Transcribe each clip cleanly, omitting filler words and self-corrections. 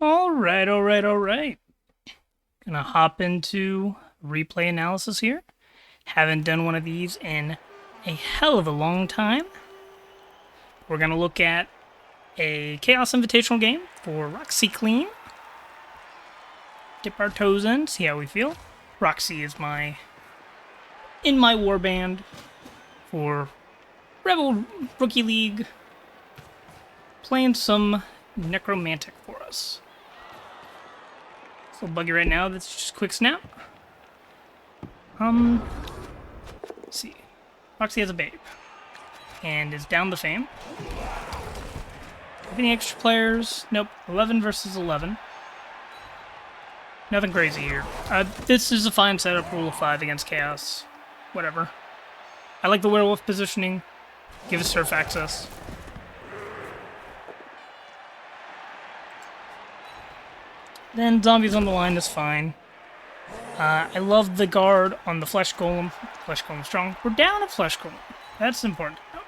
All right. Gonna hop into replay analysis here. Haven't done one of these in a hell of a long time. We're gonna look at a Chaos Invitational game for Roxy Clean. Dip our toes in, see how we feel. Roxy is in my warband for Rebbrl Rookie League. Playing some Necromantic for us. It's a little buggy right now, that's just a quick snap. Let's see. Roxy has a babe. And is down the fame. Have any extra players? Nope. 11 versus 11. Nothing crazy here. This is a fine setup, rule of 5 against Chaos. Whatever. I like the werewolf positioning. Give us surf access. Then zombies on the line is fine. I love the guard on the flesh golem. Flesh golem strong. We're down a flesh golem. That's important to know.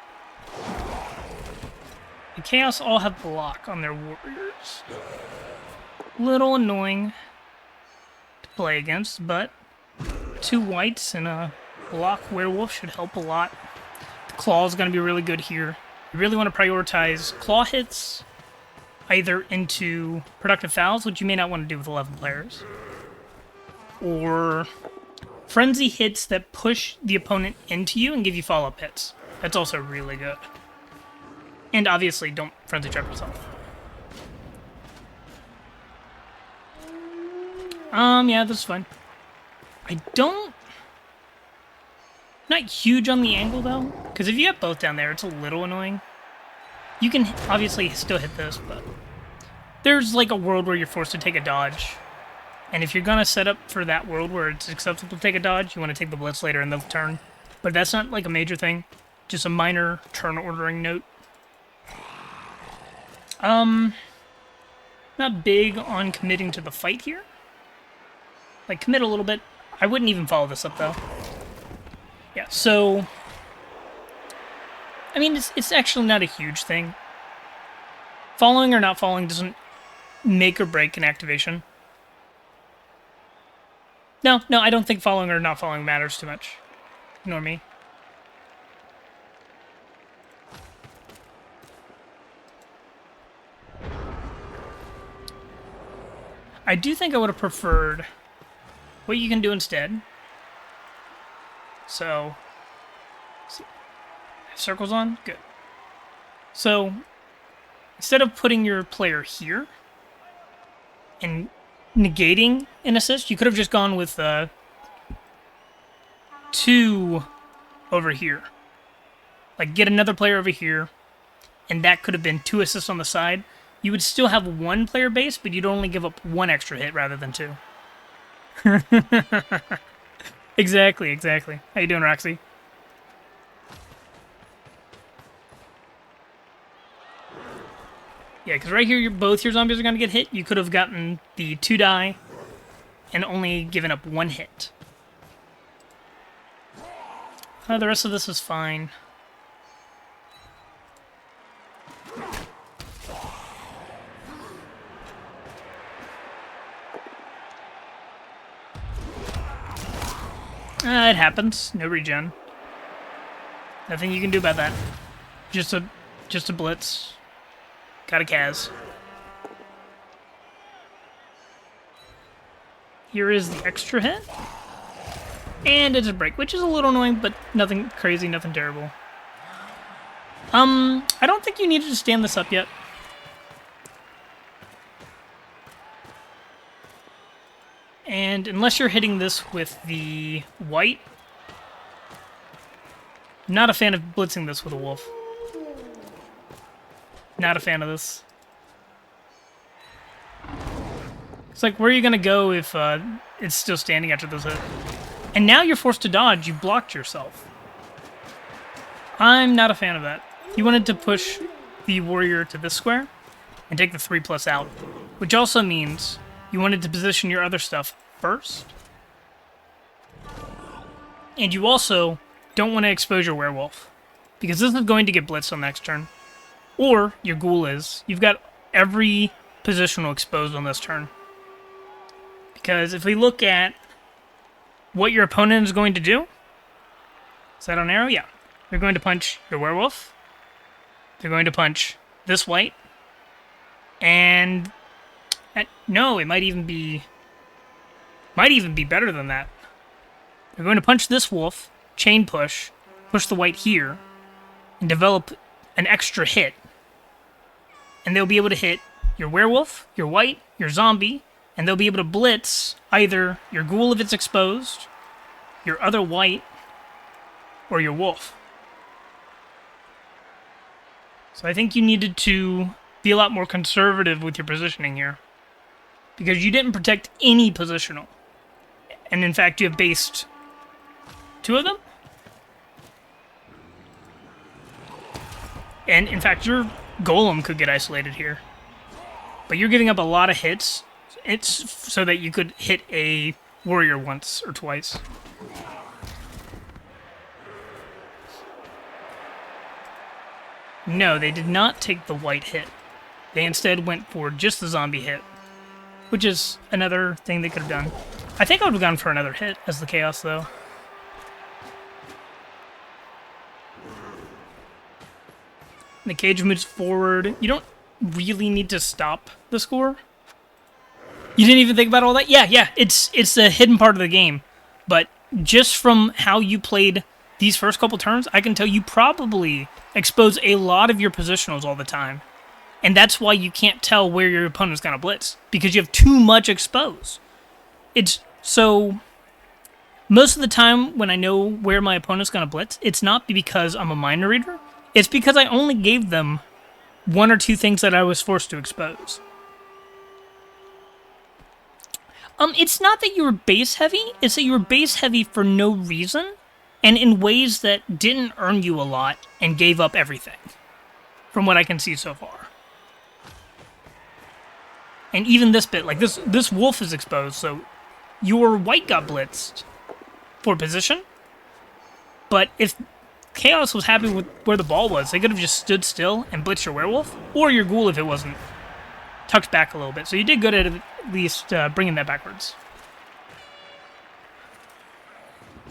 The Chaos all have block on their warriors. Little annoying to play against, but 2 whites and a block werewolf should help a lot. The claw is going to be really good here. You really want to prioritize claw hits either into productive fouls, which you may not want to do with 11 players, or frenzy hits that push the opponent into you and give you follow-up hits. That's also really good. And obviously, don't frenzy trap yourself. Yeah, this is fine. Not huge on the angle, though, because if you have both down there, it's a little annoying. You can obviously still hit this, but there's like a world where you're forced to take a dodge. And if you're going to set up for that world where it's acceptable to take a dodge, you want to take the blitz later in the turn. But that's not like a major thing. Just a minor turn ordering note. Not big on committing to the fight here. Like, commit a little bit. I wouldn't even follow this up, though. Yeah, so I mean, it's actually not a huge thing. Following or not following doesn't make or break an activation. No, I don't think following or not following matters too much. Ignore me. I do think I would have preferred what you can do instead. So, circles on? Good. So, instead of putting your player here and negating an assist, you could have just gone with 2 over here. Like, get another player over here, and that could have been 2 assists on the side. You would still have 1 player base, but you'd only give up 1 extra hit rather than 2. Exactly. How you doing, Roxy? Yeah, because right here, both your zombies are going to get hit. You could have gotten the 2 die and only given up 1 hit. The rest of this is fine. It happens. No regen. Nothing you can do about that. Just a blitz. Got a Kaz. Here is the extra hit. And it's a break, which is a little annoying, but nothing crazy, nothing terrible. I don't think you needed to stand this up yet. And unless you're hitting this with the white, not a fan of blitzing this with a wolf. Not a fan of this. It's like, where are you going to go if it's still standing after this hit? And now you're forced to dodge. You blocked yourself. I'm not a fan of that. You wanted to push the warrior to this square and take the 3+ out, which also means you wanted to position your other stuff first. And you also don't want to expose your werewolf, because this is going to get blitzed on next turn. Or your ghoul is. You've got every positional exposed on this turn. Because if we look at what your opponent is going to do, is that on arrow? Yeah. They're going to punch your werewolf. They're going to punch this white. And no, it might even be better than that. They're going to punch this wolf, chain push the white here, and develop an extra hit. And they'll be able to hit your werewolf, your white, your zombie, and they'll be able to blitz either your ghoul if it's exposed, your other white, or your wolf. So I think you needed to be a lot more conservative with your positioning here. Because you didn't protect any positional. And in fact, you have based 2 of them. And in fact, your golem could get isolated here. But you're giving up a lot of hits. It's so that you could hit a warrior once or twice. No, they did not take the white hit. They instead went for just the zombie hit, which is another thing they could have done. I think I would have gone for another hit as the chaos, though. The cage moves forward. You don't really need to stop the score. You didn't even think about all that? Yeah, it's a hidden part of the game. But just from how you played these first couple turns, I can tell you probably expose a lot of your positionals all the time. And that's why you can't tell where your opponent's going to blitz, because you have too much exposed. It's so most of the time when I know where my opponent's going to blitz, it's not because I'm a minor reader. It's because I only gave them 1 or 2 things that I was forced to expose. It's not that you were base heavy, it's that you were base heavy for no reason, and in ways that didn't earn you a lot and gave up everything, from what I can see so far. And even this bit, like this wolf is exposed, so your white got blitzed for position, but if Chaos was happy with where the ball was, they could have just stood still and blitzed your werewolf, or your ghoul if it wasn't tucked back a little bit. So you did good at least bringing that backwards.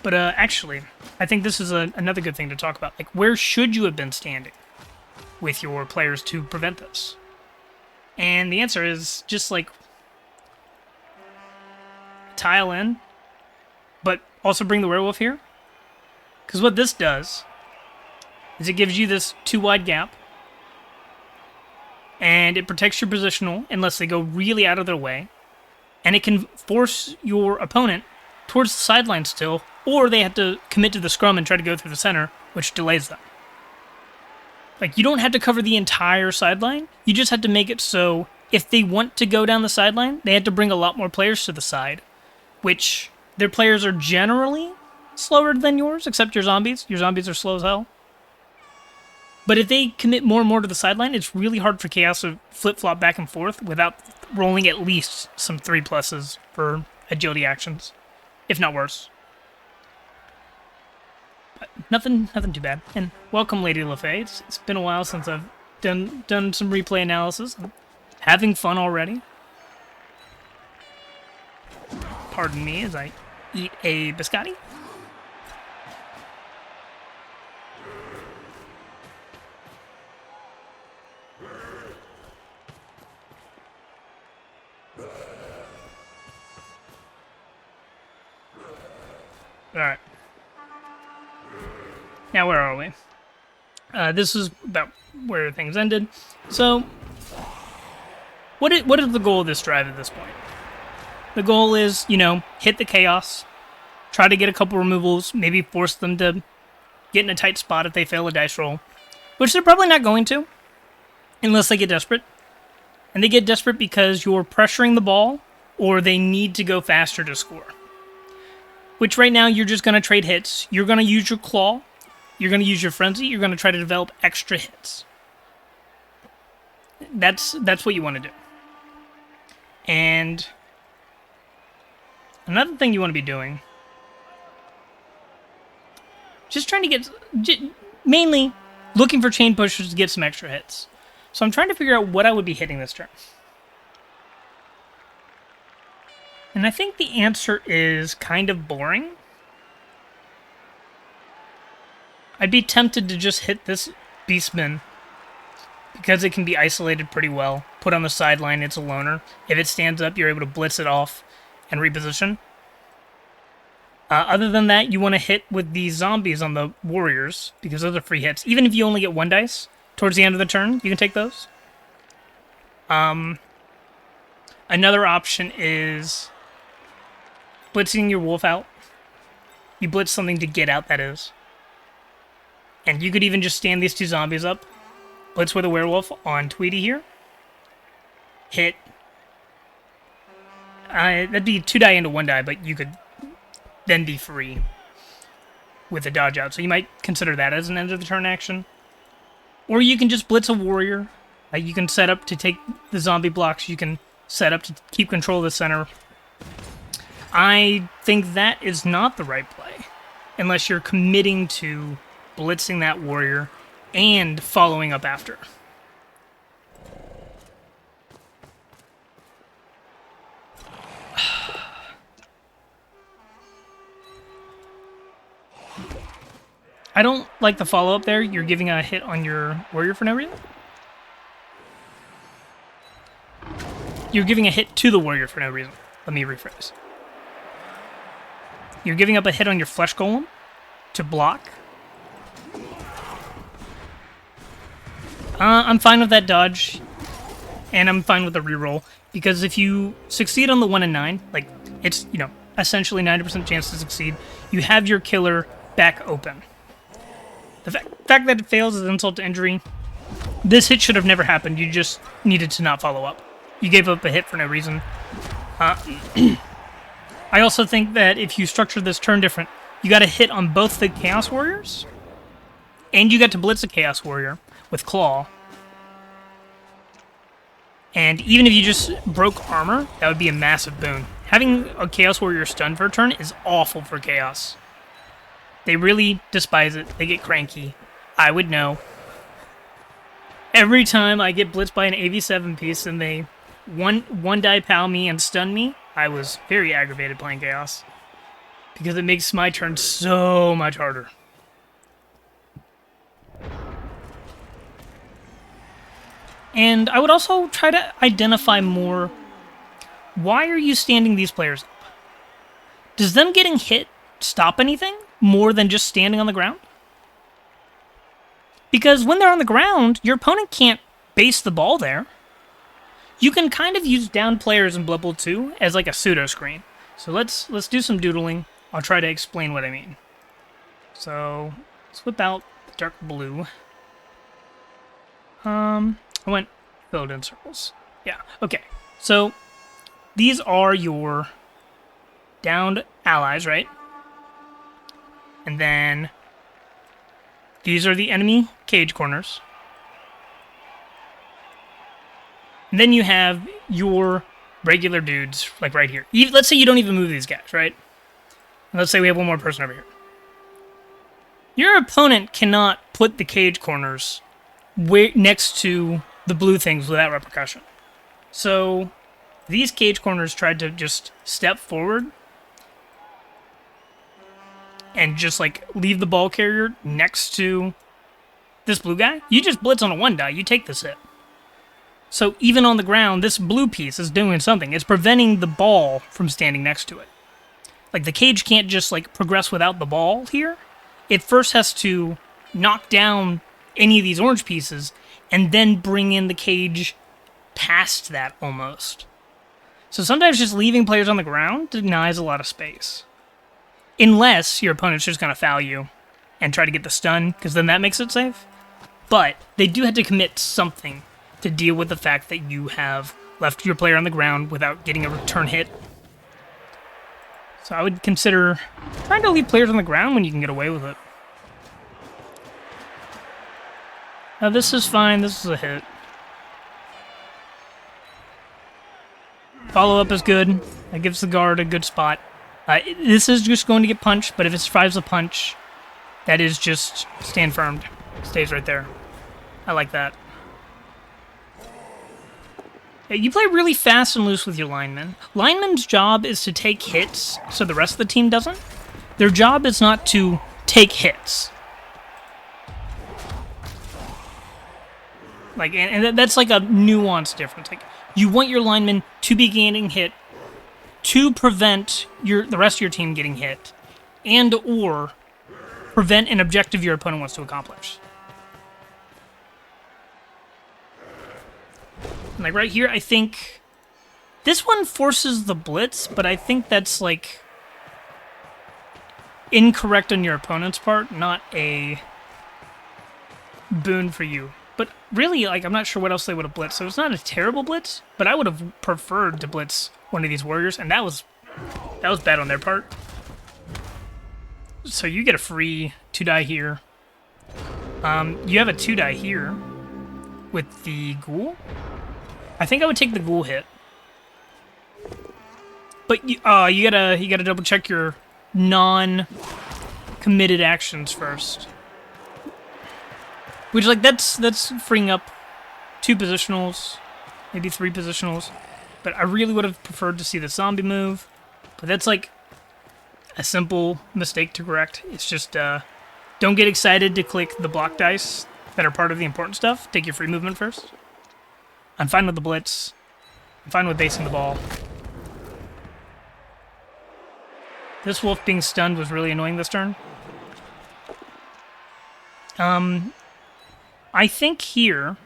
But actually, I think this is another good thing to talk about. Like, where should you have been standing with your players to prevent this? And the answer is just like tile in, but also bring the werewolf here. Because what this does is it gives you this 2 wide gap, and it protects your positional unless they go really out of their way, and it can force your opponent towards the sideline still, or they have to commit to the scrum and try to go through the center, which delays them. Like, you don't have to cover the entire sideline, you just have to make it so if they want to go down the sideline, they have to bring a lot more players to the side, which their players are generally slower than yours, except your zombies. Your zombies are slow as hell. But if they commit more and more to the sideline, it's really hard for Chaos to flip-flop back and forth without rolling at least some 3+s for agility actions, if not worse. But nothing too bad. And welcome, Lady LaFay. It's been a while since I've done some replay analysis. I'm having fun already. Pardon me as I eat a biscotti. Alright. Now where are we? This is about where things ended. So, what is the goal of this drive at this point? The goal is, hit the chaos, try to get a couple removals, maybe force them to get in a tight spot if they fail a dice roll, which they're probably not going to, unless they get desperate. And they get desperate because you're pressuring the ball, or they need to go faster to score. Which right now, you're just going to trade hits. You're going to use your claw. You're going to use your frenzy. You're going to try to develop extra hits. That's what you want to do. And another thing you want to be doing, just trying to get, mainly looking for chain pushers to get some extra hits. So I'm trying to figure out what I would be hitting this turn. And I think the answer is kind of boring. I'd be tempted to just hit this Beastman because it can be isolated pretty well. Put on the sideline, it's a loner. If it stands up, you're able to blitz it off and reposition. Other than that, you want to hit with these zombies on the warriors because those are free hits. Even if you only get 1 dice towards the end of the turn, you can take those. Another option is blitzing your wolf out. You blitz something to get out, that is. And you could even just stand these 2 zombies up. Blitz with a werewolf on Tweety here. Hit. That'd be 2 die into 1 die, but you could then be free with a dodge out. So you might consider that as an end of the turn action. Or you can just blitz a warrior. You can set up to take the zombie blocks. You can set up to keep control of the center. I think that is not the right play unless you're committing to blitzing that warrior and following up after. I don't like the follow-up there. You're giving a hit on your warrior for no reason. You're giving a hit to the warrior for no reason. Let me rephrase. You're giving up a hit on your flesh golem to block. I'm fine with that dodge, and I'm fine with the reroll, because if you succeed on the 1 and 9, like, it's, you know, essentially 90% chance to succeed, you have your killer back open. The fact that it fails is insult to injury. This hit should have never happened. You just needed to not follow up. You gave up a hit for no reason. I also think that if you structure this turn different, you got a hit on both the Chaos Warriors, and you got to blitz a Chaos Warrior with Claw. And even if you just broke armor, that would be a massive boon. Having a Chaos Warrior stunned for a turn is awful for Chaos. They really despise it. They get cranky. I would know. Every time I get blitzed by an AV7 piece and they one die pal me and stun me, I was very aggravated playing Chaos. Because it makes my turn so much harder. And I would also try to identify more, why are you standing these players up? Does them getting hit stop anything more than just standing on the ground? Because when they're on the ground, your opponent can't base the ball there. You can kind of use down players in Blood Bowl 2 as like a pseudo screen. So let's do some doodling. I'll try to explain what I mean. So let's whip out the dark blue. I went filled in circles. Yeah, okay. So these are your downed allies, right? And then these are the enemy cage corners. And then you have your regular dudes, like right here. Let's say you don't even move these guys, right? And let's say we have one more person over here. Your opponent cannot put the cage corners next to the blue things without repercussion. So these cage corners tried to just step forward and just like leave the ball carrier next to this blue guy. You just blitz on a 1 die, you take this hit. So even on the ground, this blue piece is doing something. It's preventing the ball from standing next to it. Like the cage can't just like progress without the ball here. It first has to knock down any of these orange pieces and then bring in the cage past that almost. So sometimes just leaving players on the ground denies a lot of space. Unless your opponent's just going to foul you and try to get the stun, because then that makes it safe. But they do have to commit something to deal with the fact that you have left your player on the ground without getting a return hit. So I would consider trying to leave players on the ground when you can get away with it. Now this is fine, this is a hit. Follow-up is good. That gives the guard a good spot. This is just going to get punched, but if it survives a punch, that is just stand firmed. Stays right there. I like that. You play really fast and loose with your linemen. Linemen's job is to take hits, so the rest of the team doesn't. Their job is not to take hits. Like, and that's like a nuanced difference. Like, you want your linemen to be getting hit to prevent the rest of your team getting hit, and or prevent an objective your opponent wants to accomplish. Like right here, I think this one forces the blitz, but I think that's like incorrect on your opponent's part, not a boon for you. But really, like, I'm not sure what else they would have blitzed, so it's not a terrible blitz, but I would have preferred to blitz one of these warriors, and that was bad on their part. So you get a free 2-die here. You have a 2-die here with the ghoul. I think I would take the ghoul hit, but you gotta double check your non-committed actions first. Which, like, that's freeing up 2 positionals, maybe 3 positionals. But I really would have preferred to see the zombie move. But that's like a simple mistake to correct. It's just don't get excited to click the block dice that are part of the important stuff. Take your free movement first. I'm fine with the blitz. I'm fine with basing the ball. This wolf being stunned was really annoying this turn. I think here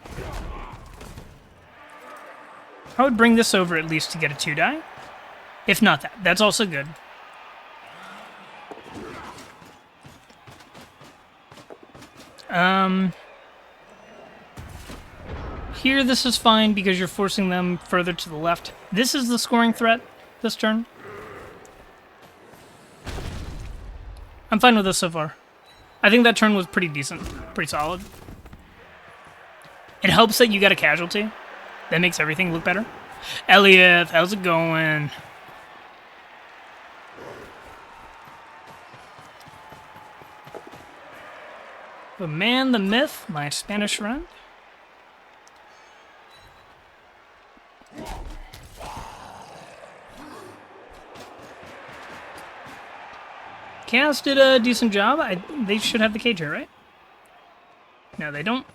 I would bring this over at least to get a 2-die. If not that, that's also good. Here, this is fine because you're forcing them further to the left. This is the scoring threat this turn. I'm fine with this so far. I think that turn was pretty decent, pretty solid. It helps that you got a casualty. That makes everything look better. Elliot, how's it going? The man, the myth, my Spanish friend. Chaos did a decent job. They should have the cage here, right? No, they don't.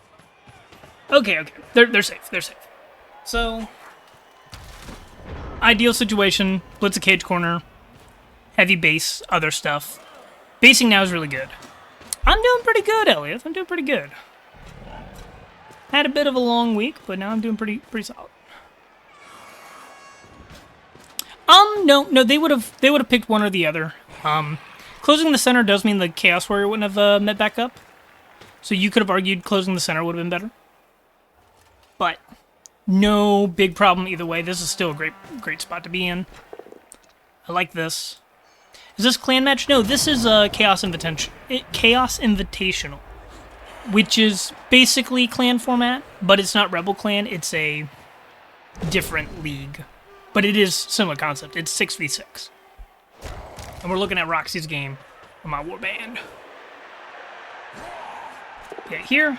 Okay. They're safe. They're safe. So, ideal situation. Blitz a cage corner. Heavy base, other stuff. Basing now is really good. I'm doing pretty good, Elliot. I'm doing pretty good. Had a bit of a long week, but now I'm doing pretty solid. No, they would have picked one or the other. Closing the center does mean the Chaos Warrior wouldn't have met back up. So you could have argued closing the center would have been better. But no big problem either way. This is still a great spot to be in. I like this. Is this clan match? No, this is a Chaos Invitational, which is basically clan format, but it's not Rebbrl clan. It's a different league, but it is similar concept. It's 6v6. And we're looking at Roxy's game on my warband. Yeah, here,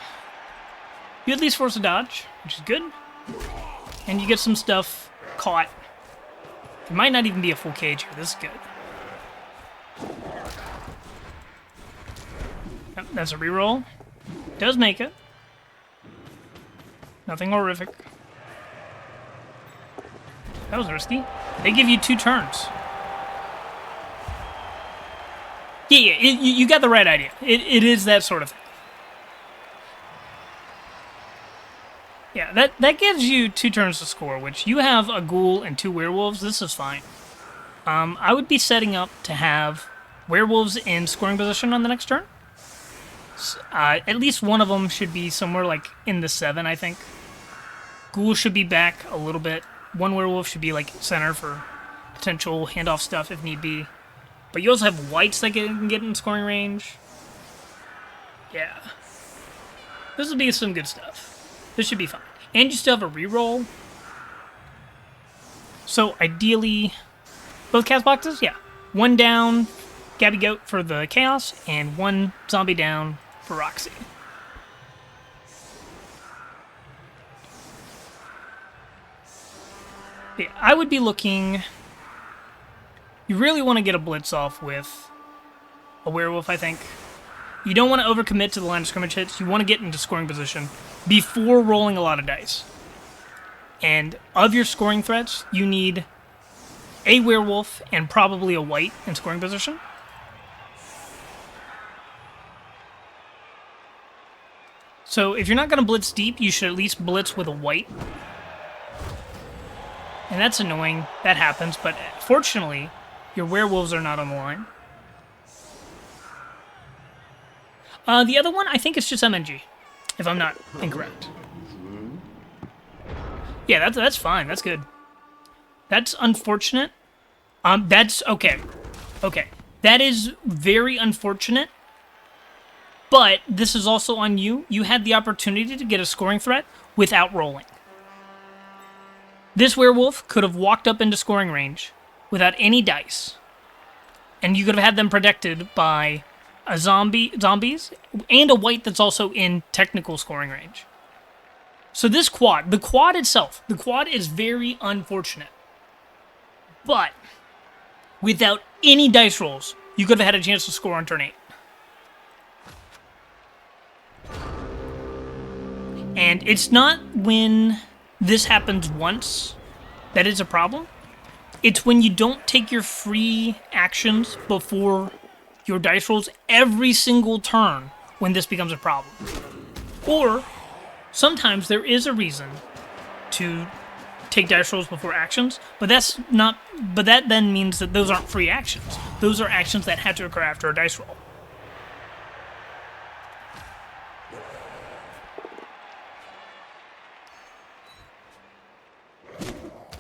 you at least force a dodge, which is good. And you get some stuff caught. It might not even be a full cage here. This is good. Yep, that's a reroll. Does make it. Nothing horrific. That was risky. They give you 2 turns. Yeah, you got the right idea. It is that sort of thing. Yeah, that gives you 2 turns to score, which you have a ghoul and 2 werewolves. This is fine. I would be setting up to have werewolves in scoring position on the next turn. At least one of them should be somewhere like in the 7, I think. Ghoul should be back a little bit. One werewolf should be like center for potential handoff stuff if need be. But you also have whites that can get in scoring range. Yeah. This will be some good stuff. This should be fine. And you still have a reroll. So ideally, both cast boxes? Yeah. 1 down, Gabby Goat for the Chaos, and 1 zombie down for Roxy. Yeah, I would be looking... You really want to get a blitz off with a werewolf, I think. You don't want to overcommit to the line of scrimmage hits. You want to get into scoring position before rolling a lot of dice. And of your scoring threats, you need a werewolf and probably a white in scoring position. So if you're not going to blitz deep, you should at least blitz with a white. And that's annoying. That happens, but fortunately, your werewolves are not on the line. The other one, I think it's just MNG, if I'm not incorrect. Yeah, that's fine. That's good. That's unfortunate. That's okay. Okay. That is very unfortunate. But this is also on you. You had the opportunity to get a scoring threat without rolling. This werewolf could have walked up into scoring range without any dice. And you could have had them protected by a zombies, and a white that's also in technical scoring range. So this quad, the quad itself, the quad is very unfortunate. But without any dice rolls, you could have had a chance to score on turn 8. And it's not when this happens once that it's a problem. It's when you don't take your free actions before your dice rolls every single turn when this becomes a problem. Or sometimes there is a reason to take dice rolls before actions, but that then means that those aren't free actions. Those are actions that had to occur after a dice roll.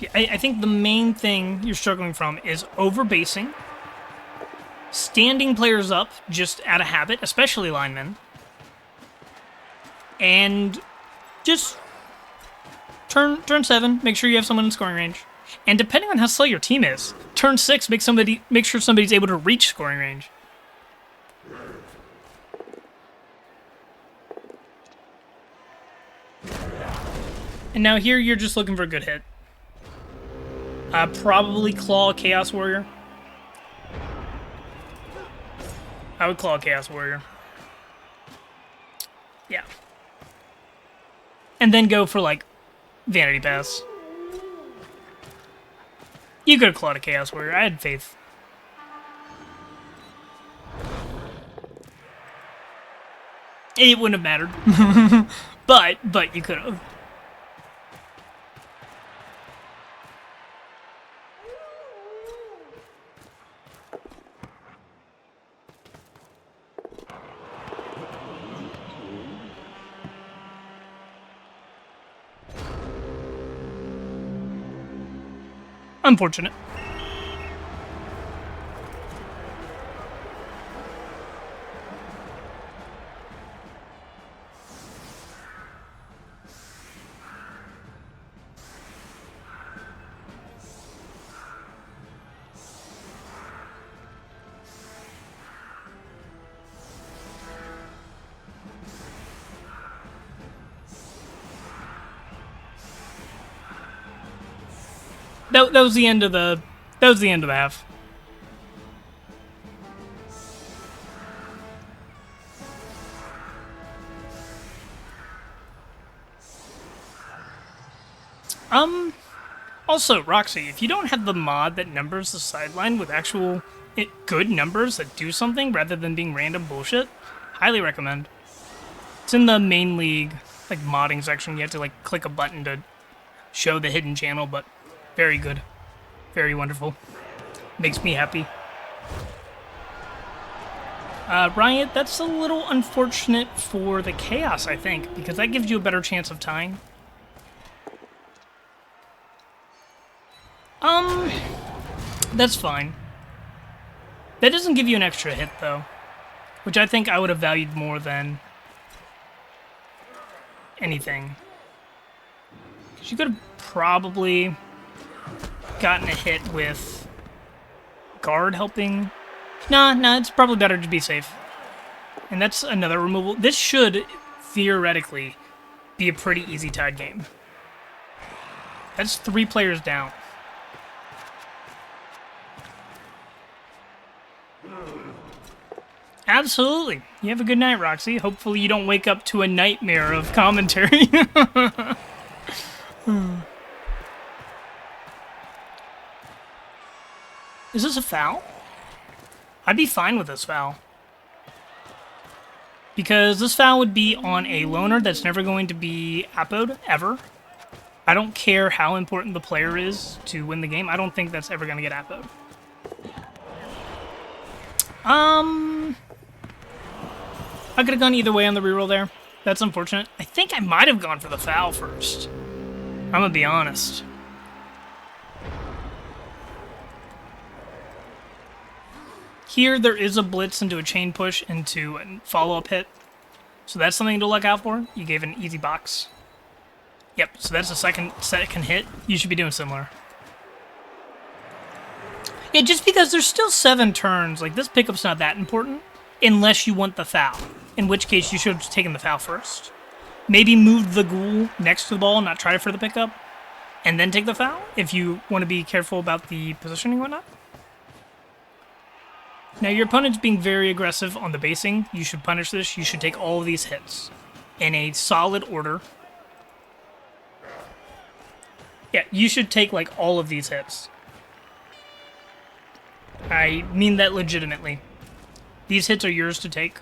Yeah, I think the main thing you're struggling from is overbasing, standing players up just out of habit, especially linemen, and just turn 7, make sure you have someone in scoring range. And depending on how slow your team is, turn 6, make sure somebody's able to reach scoring range. And now here you're just looking for a good hit. Probably claw a Chaos Warrior. I would claw a Chaos Warrior. Yeah. And then go for, like, Vanity Pass. You could have clawed a Chaos Warrior. I had faith. It wouldn't have mattered. but you could have. Unfortunate. That was the end of the half. Also, Roxy, if you don't have the mod that numbers the sideline with actual good numbers that do something rather than being random bullshit, highly recommend. It's in the main league, like, modding section. You have to, like, click a button to show the hidden channel, but very good. Very wonderful. Makes me happy. Riot, that's a little unfortunate for the Chaos, I think, because that gives you a better chance of tying. That's fine. That doesn't give you an extra hit, though, which I think I would have valued more than anything. Because you could have probably gotten a hit with guard helping. Nah, it's probably better to be safe. And that's another removal. This should, theoretically, be a pretty easy tied game. That's 3 players down. Absolutely. You have a good night, Roxy. Hopefully you don't wake up to a nightmare of commentary. Is this a foul? I'd be fine with this foul. Because this foul would be on a loner that's never going to be appoed, ever. I don't care how important the player is to win the game. I don't think that's ever going to get appoed. I could have gone either way on the reroll there. That's unfortunate. I think I might have gone for the foul first. I'm going to be honest. Here, there is a blitz into a chain push into a follow-up hit. So that's something to look out for. You gave an easy box. Yep, so that's a second hit. You should be doing similar. Yeah, just because there's still 7 turns, like, this pickup's not that important unless you want the foul. In which case, you should have taken the foul first. Maybe move the ghoul next to the ball and not try for the pickup, and then take the foul if you want to be careful about the positioning and whatnot. Now, your opponent's being very aggressive on the basing. You should punish this. You should take all of these hits in a solid order. Yeah, you should take, like, all of these hits. I mean that legitimately. These hits are yours to take.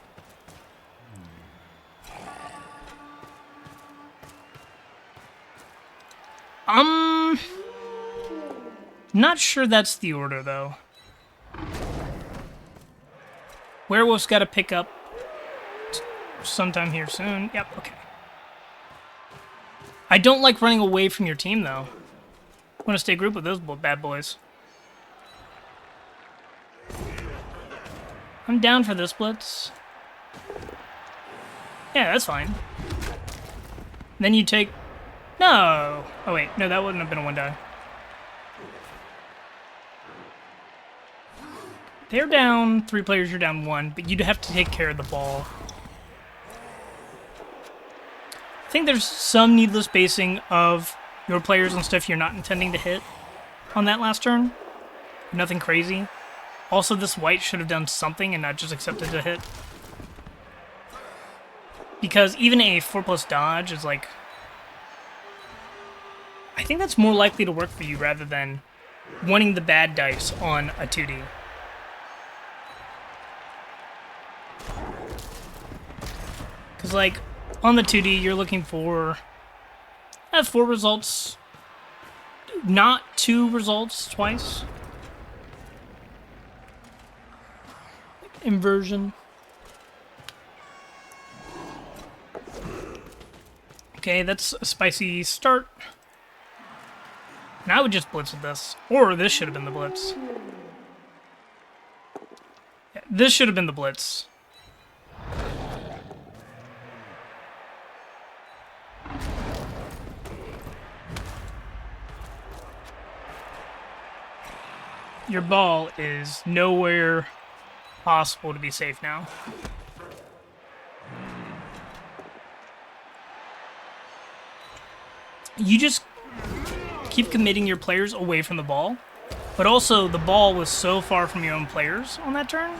Not sure that's the order, though. Werewolf's got to pick up sometime here soon. Yep, okay. I don't like running away from your team, though. I want to stay group with those bad boys. I'm down for this blitz. Yeah, that's fine. Then you take... No! Oh, wait. No, that wouldn't have been a 1-die. They're down 3 players, you're down 1, but you'd have to take care of the ball. I think there's some needless basing of your players and stuff you're not intending to hit on that last turn. Nothing crazy. Also, this white should have done something and not just accepted to hit. Because even a 4+ dodge is like... I think that's more likely to work for you rather than wanting the bad dice on a 2D. Because, like, on the 2D, you're looking for 4 results, not 2 results twice. Inversion. Okay, that's a spicy start. Now I would just blitz with this. Or this should have been the blitz. Yeah, this should have been the blitz. Your ball is nowhere possible to be safe now. You just keep committing your players away from the ball, but also the ball was so far from your own players on that turn.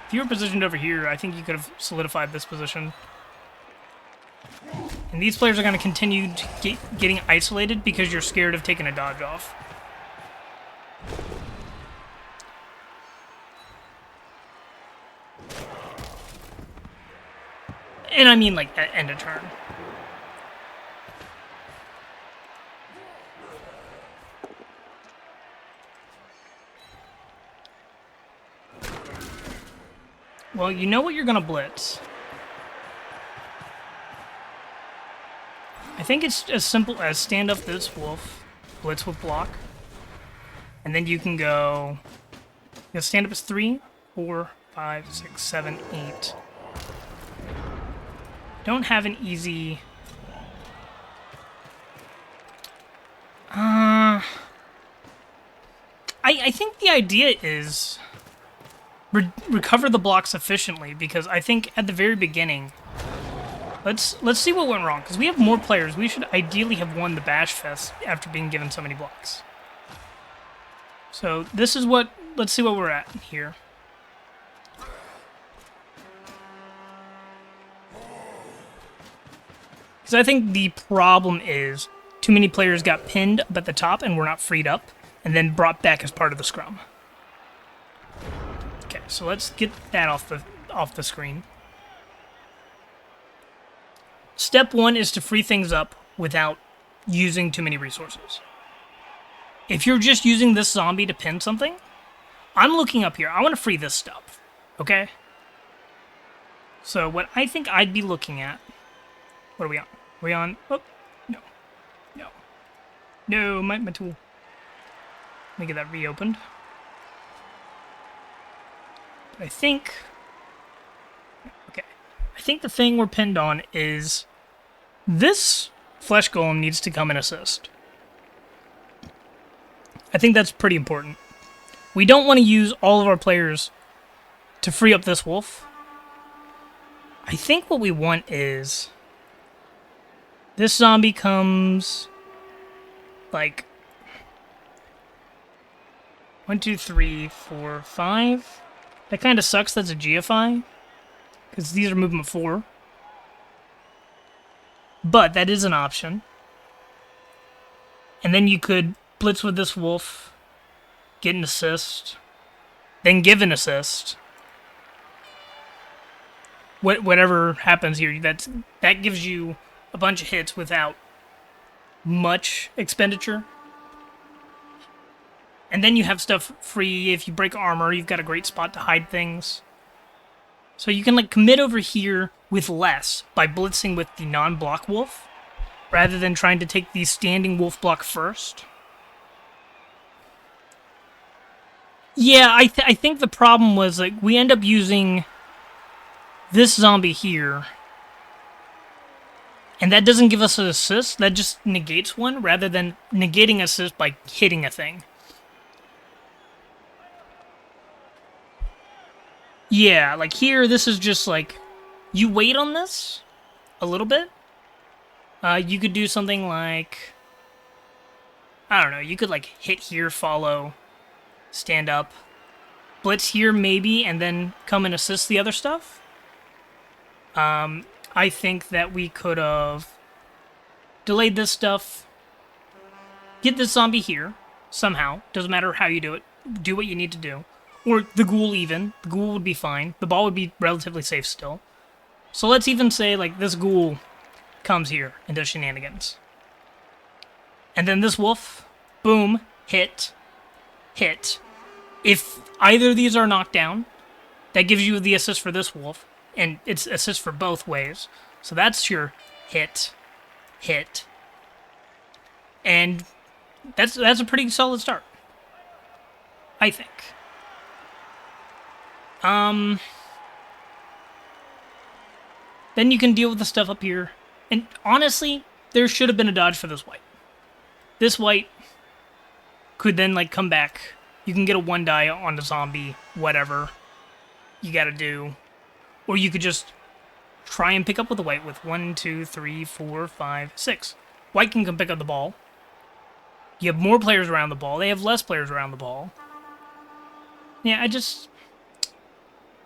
If you were positioned over here, I think you could have solidified this position. And these players are going to continue to getting isolated because you're scared of taking a dodge off. And I mean, like, at end of turn. Well, you know what you're going to blitz. I think it's as simple as stand up this wolf, blitz with block, and then you can go... stand up is 3, 4, 5, 6, 7, 8. Don't have an easy... I think the idea is recover the blocks efficiently, because I think at the very beginning, let's see what went wrong, because we have more players. We should ideally have won the Bash Fest after being given so many blocks. So this is what, let's see what we're at here. Because I think the problem is too many players got pinned up at the top and were not freed up, and then brought back as part of the scrum. Okay, so let's get that off the screen. Step 1 is to free things up without using too many resources. If you're just using this zombie to pin something, I'm looking up here. I want to free this stuff, okay? So what I think I'd be looking at... What are we on? Are we on... Oh, no. No. No, my tool. Let me get that reopened. I think... Okay. I think the thing we're pinned on is... This flesh golem needs to come and assist. I think that's pretty important. We don't want to use all of our players to free up this wolf. I think what we want is... This zombie comes... Like... 1, 2, 3, 4, 5. That kind of sucks that's a GFI. Because these are movement 4. But that is an option. And then you could blitz with this wolf, get an assist, then give an assist. Whatever happens here, that gives you a bunch of hits without much expenditure. And then you have stuff free. If you break armor, you've got a great spot to hide things. So you can like commit over here with less by blitzing with the non-block wolf, rather than trying to take the standing wolf block first. Yeah, I think the problem was like we end up using this zombie here, and that doesn't give us an assist. That just negates one, rather than negating assist by hitting a thing. Yeah, like here, this is just like, you wait on this a little bit. You could do something like, I don't know, you could like hit here, follow, stand up, blitz here maybe, and then come and assist the other stuff. I think that we could have delayed this stuff, get this zombie here, somehow, doesn't matter how you do it, do what you need to do. Or the ghoul even. The ghoul would be fine. The ball would be relatively safe still. So let's even say, like, this ghoul comes here and does shenanigans. And then this wolf, boom, hit, hit. If either of these are knocked down, that gives you the assist for this wolf. And it's assist for both ways. So that's your hit, hit. And that's a pretty solid start, I think. Then you can deal with the stuff up here. And honestly, there should have been a dodge for this white. This white could then, like, come back. You can get a 1 die on the zombie, whatever you gotta do. Or you could just try and pick up with the white with 1, 2, 3, 4, 5, 6. White can come pick up the ball. You have more players around the ball. They have less players around the ball. Yeah,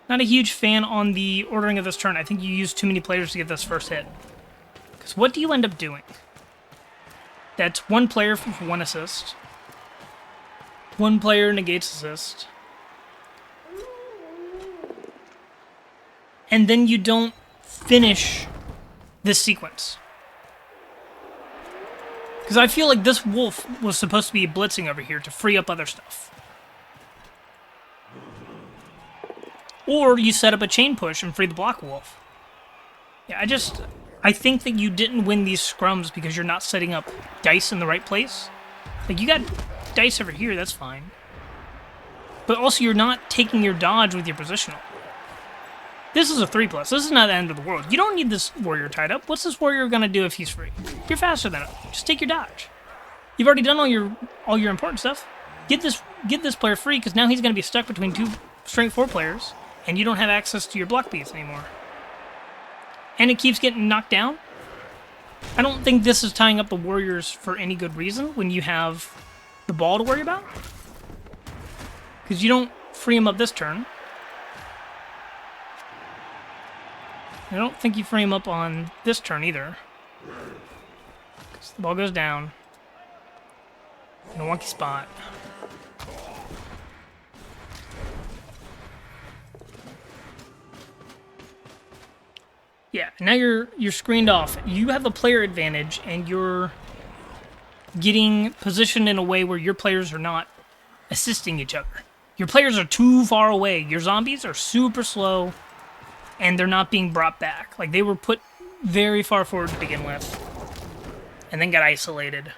not a huge fan on the ordering of this turn. I think you use too many players to get this first hit. Because what do you end up doing? That's 1 player for 1 assist. 1 player negates assist. And then you don't finish this sequence. Because I feel like this wolf was supposed to be blitzing over here to free up other stuff. Or you set up a chain push and free the block wolf. Yeah, I think that you didn't win these scrums because you're not setting up dice in the right place. Like, you got dice over here, that's fine. But also, you're not taking your dodge with your positional. This is a 3+. This is not the end of the world. You don't need this warrior tied up. What's this warrior gonna do if he's free? You're faster than him. Just take your dodge. You've already done all your important stuff. Get this player free, because now he's gonna be stuck between 2 strength 4 players. And you don't have access to your block beats anymore. And it keeps getting knocked down. I don't think this is tying up the warriors for any good reason when you have the ball to worry about. Because you don't free him up this turn. I don't think you free him up on this turn either. The ball goes down. In a wonky spot. Yeah, now you're screened off. You have the player advantage, and you're getting positioned in a way where your players are not assisting each other. Your players are too far away. Your zombies are super slow, and they're not being brought back. Like, they were put very far forward to begin with, and then got isolated.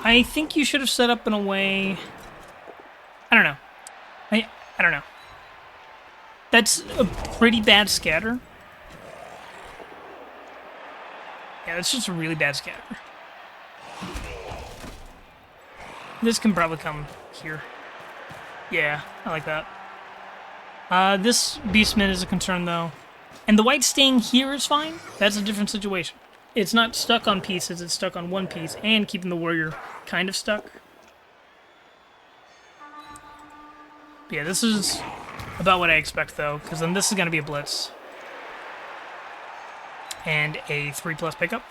I think you should have set up in a way... I don't know. I don't know. That's a pretty bad scatter. Yeah, that's just a really bad scatter. This can probably come here. Yeah, I like that. This Beastman is a concern, though. And the white staying here is fine. That's a different situation. It's not stuck on pieces, it's stuck on one piece, and keeping the warrior kind of stuck. Yeah, this is about what I expect, though, because then this is going to be a blitz. And a 3+ pickup.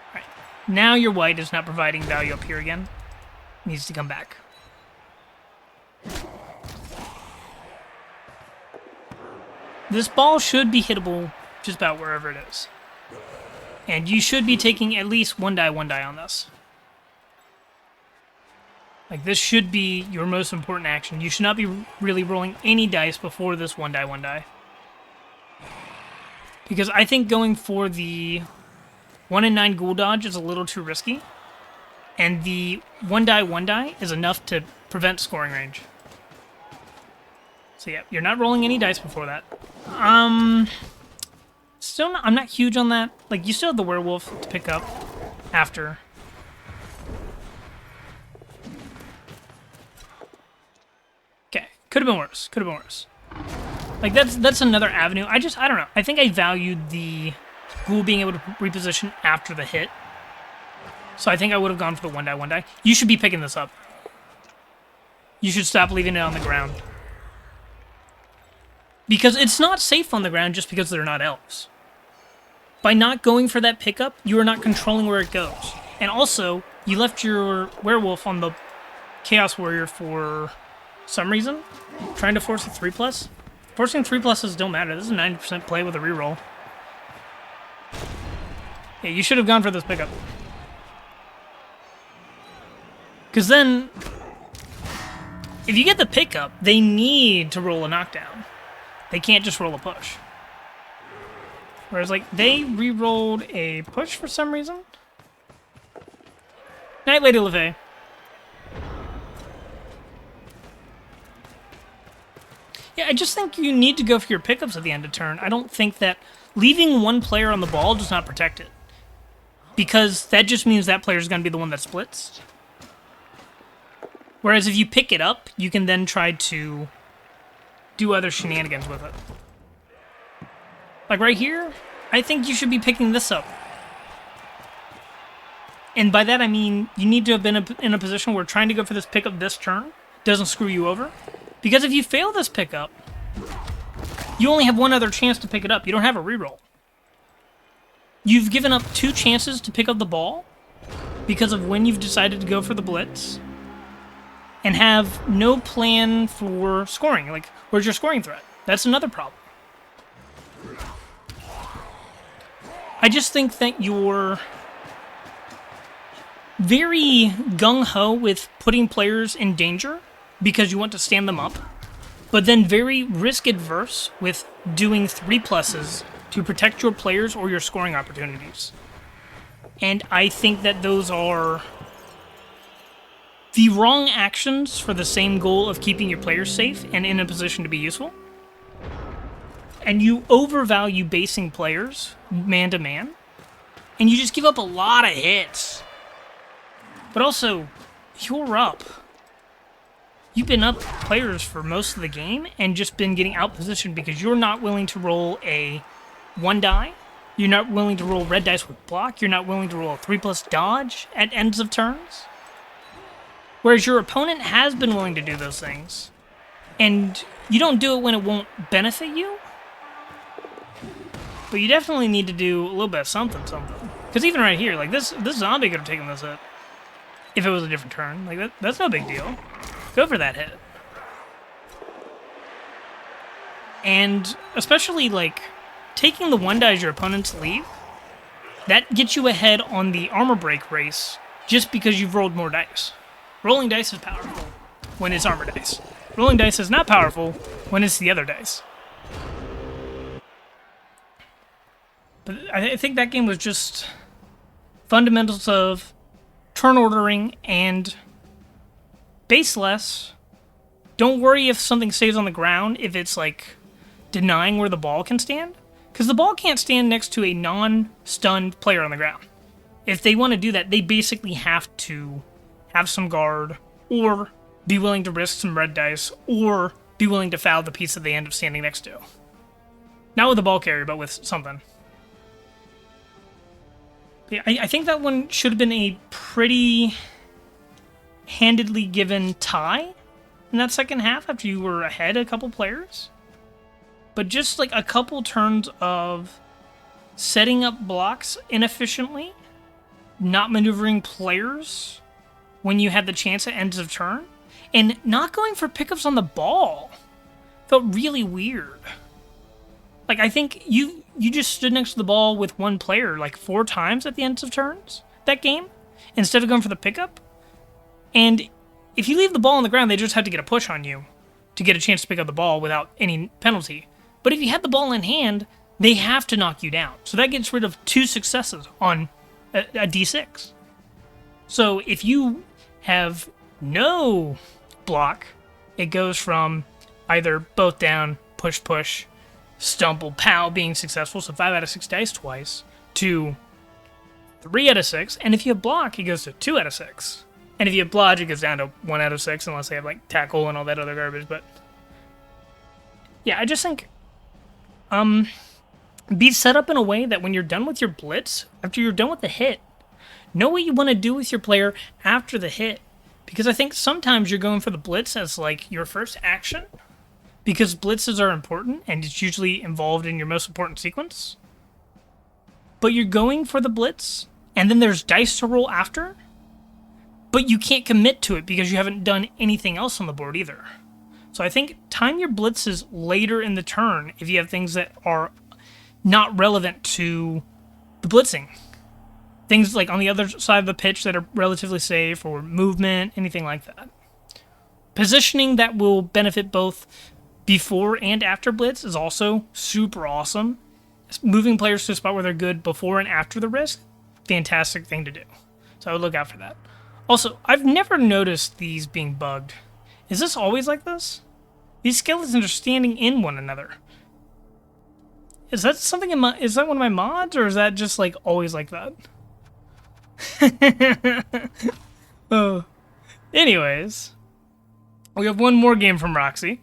Alright, now your white is not providing value up here again. Needs to come back. This ball should be hittable just about wherever it is. And you should be taking at least one die on this. Like, this should be your most important action. You should not be really rolling any dice before this one die. Because I think going for the 1 in 9 ghoul dodge is a little too risky. And the one die is enough to prevent scoring range. So yeah, you're not rolling any dice before that. Still not, I'm not huge on that. Like, you still have the werewolf to pick up after. Okay, could have been worse. Like, that's another avenue. I don't know. I think I valued the ghoul being able to reposition after the hit. So I think I would have gone for the one die. You should be picking this up. You should stop leaving it on the ground. Because it's not safe on the ground just because they're not elves. By not going for that pickup, you are not controlling where it goes. And also, you left your werewolf on the Chaos Warrior for some reason. Trying to force a 3+. Forcing 3+s don't matter. This is a 90% play with a reroll. Yeah, you should have gone for this pickup. Because then, if you get the pickup, they need to roll a knockdown. They can't just roll a push. Whereas, like, they re-rolled a push for some reason. Night, Lady LeVay. Yeah, I just think you need to go for your pickups at the end of turn. I don't think that leaving one player on the ball does not protect it. Because that just means that player is going to be the one that splits. Whereas if you pick it up, you can then try to do other shenanigans with it. Like right here, I think you should be picking this up. And by that I mean, you need to have been in a position where trying to go for this pickup this turn doesn't screw you over. Because if you fail this pickup, you only have one other chance to pick it up. You don't have a reroll. You've given up 2 chances to pick up the ball because of when you've decided to go for the blitz. And have no plan for scoring. Like, where's your scoring threat? That's another problem. I just think that you're very gung-ho with putting players in danger because you want to stand them up, but then very risk-adverse with doing 3+s to protect your players or your scoring opportunities. And I think that those are the wrong actions for the same goal of keeping your players safe and in a position to be useful. And you overvalue basing players man-to-man, and you just give up a lot of hits. But also, you're up. You've been up players for most of the game and just been getting out-positioned because you're not willing to roll a 1 die. You're not willing to roll red dice with block. You're not willing to roll a 3+ dodge at ends of turns. Whereas your opponent has been willing to do those things. And you don't do it when it won't benefit you. But you definitely need to do a little bit of something. Because even right here, like this zombie could have taken this hit. If it was a different turn. Like, that's no big deal. Go for that hit. And especially, like, taking the 1 die as your opponent's lead, that gets you ahead on the armor break race just because you've rolled more dice. Rolling dice is powerful when it's armor dice. Rolling dice is not powerful when it's the other dice. But I think that game was just fundamentals of turn ordering and base less. Don't worry if something stays on the ground, if it's like denying where the ball can stand. Because the ball can't stand next to a non-stunned player on the ground. If they want to do that, they basically have to have some guard, or be willing to risk some red dice, or be willing to foul the piece that they end up standing next to. Not with a ball carrier, but with something. Yeah, I think that one should have been a pretty handedly given tie in that second half after you were ahead a couple players. But just like a couple turns of setting up blocks inefficiently, not maneuvering players when you had the chance at ends of turn, and not going for pickups on the ball felt really weird. Like, I think you just stood next to the ball with one player like 4 times at the ends of turns that game, instead of going for the pickup. And if you leave the ball on the ground, they just had to get a push on you to get a chance to pick up the ball without any penalty. But if you had the ball in hand, they have to knock you down. So that gets rid of 2 successes on a D6. So if you have no block, it goes from either both down, push, stumble, pow, being successful, so 5 out of 6 dice twice, to 3 out of 6, and if you have block, it goes to 2 out of 6. And if you have blodge, it goes down to 1 out of 6, unless they have, like, tackle and all that other garbage, but... yeah, I just think... be set up in a way that when you're done with your blitz, after you're done with the hit, know what you want to do with your player after the hit. Because I think sometimes you're going for the blitz as, like, your first action, because blitzes are important, and it's usually involved in your most important sequence. But you're going for the blitz, and then there's dice to roll after, but you can't commit to it because you haven't done anything else on the board either. So I think time your blitzes later in the turn if you have things that are not relevant to the blitzing. Things like on the other side of the pitch that are relatively safe, or movement, anything like that. Positioning that will benefit both before and after blitz is also super awesome. Moving players to a spot where they're good before and after the risk, fantastic thing to do. So I would look out for that. Also, I've never noticed these being bugged. Is this always like this? These skeletons are standing in one another. Is that something in my... is that one of my mods, or is that just like always like that? Oh. Anyways, we have one more game from Roxy.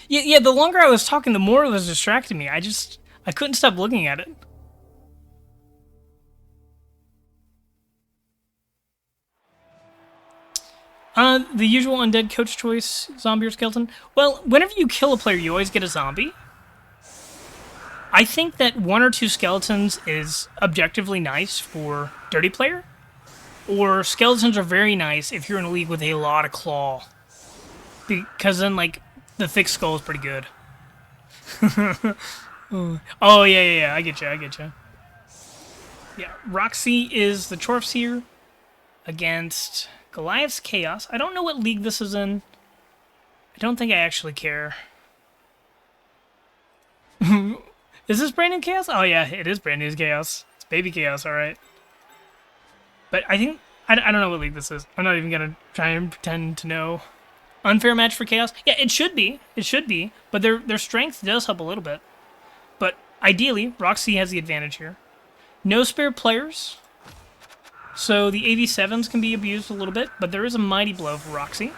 Yeah, the longer I was talking, the more it was distracting me. I couldn't stop looking at it. The usual undead coach choice, zombie or skeleton. Well, whenever you kill a player, you always get a zombie. I think that 1 or 2 skeletons is objectively nice for dirty player. Or skeletons are very nice if you're in a league with a lot of claw. Because then, like, the thick skull is pretty good. Oh, yeah, I get you. Yeah, Roxy is the Chorfs here against Goliath's Chaos. I don't know what league this is in. I don't think I actually care. Is this brand new Chaos? Oh, yeah, it is brand new Chaos. It's baby Chaos, alright. But I think... I don't know what league this is. I'm not even going to try and pretend to know. Unfair match for Chaos? Yeah, it should be. It should be. But their strength does help a little bit. But ideally, Roxy has the advantage here. No spare players. So the AV7s can be abused a little bit. But there is a Mighty Blow for Roxy.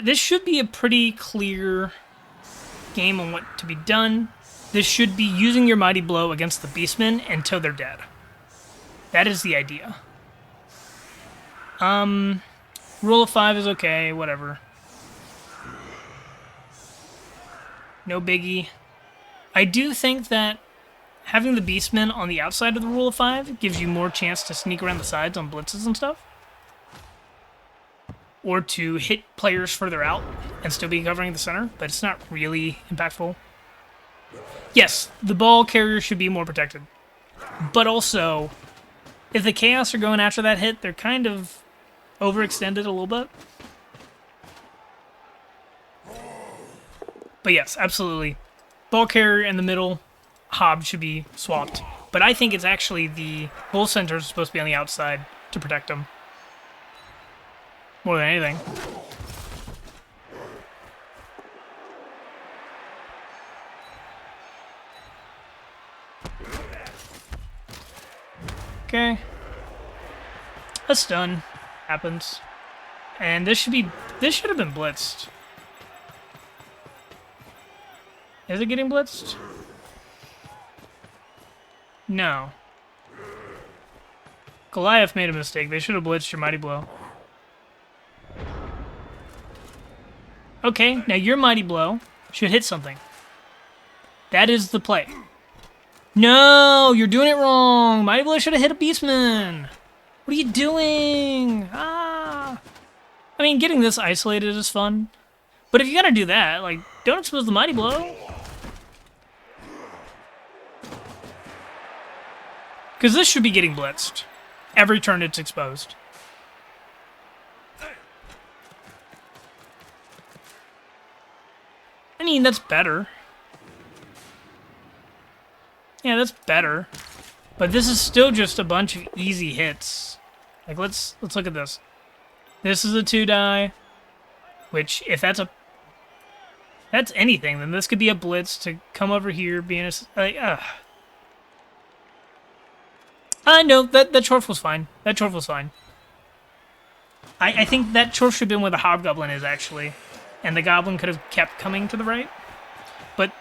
This should be a pretty clear game on what to be done. This should be using your Mighty Blow against the Beastmen until they're dead. That is the idea. Rule of 5 is okay, whatever. No biggie. I do think that having the Beastmen on the outside of the Rule of 5 gives you more chance to sneak around the sides on blitzes and stuff. Or to hit players further out and still be covering the center, but it's not really impactful. Yes, the ball carrier should be more protected. But also, if the Chaos are going after that hit, they're kind of overextended a little bit. But yes, absolutely. Ball carrier in the middle, Hob should be swapped. But I think it's actually the bull centers are supposed to be on the outside to protect them. More than anything. Okay. That's done. Happens. And this should have been blitzed. Is it getting blitzed? No. Goliath made a mistake. They should have blitzed your Mighty Blow. Okay, now your Mighty Blow should hit something. That is the play. No, you're doing it wrong. Mighty Blow should have hit a Beastman. What are you doing? Ah. I mean, getting this isolated is fun. But if you're gonna do that, like, don't expose the Mighty Blow. Because this should be getting blitzed. Every turn it's exposed. I mean, that's better. Yeah, that's better. But this is still just a bunch of easy hits. Like, let's look at this. This is a 2-die, which, if that's anything, then this could be a blitz to come over here, being a, like, no, that Chorf was fine. That Chorf was fine. I think that Chorf should have been where the Hobgoblin is, actually. And the Goblin could have kept coming to the right. But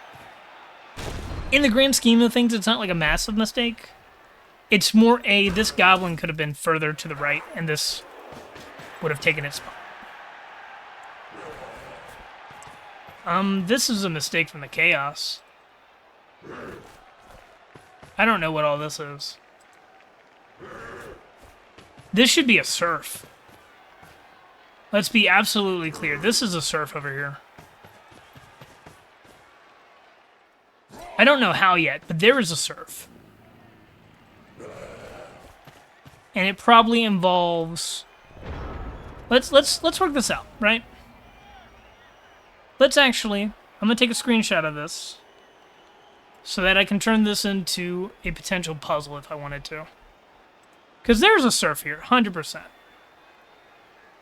in the grand scheme of things, it's not like a massive mistake. It's more this Goblin could have been further to the right, and this would have taken its spot. This is a mistake from the Chaos. I don't know what all this is. This should be a Surf. Let's be absolutely clear. This is a Surf over here. I don't know how yet, but there is a Surf. And it probably involves... Let's work this out, right? Let's actually... I'm going to take a screenshot of this so that I can turn this into a potential puzzle if I wanted to. Because there's a Surf here, 100%.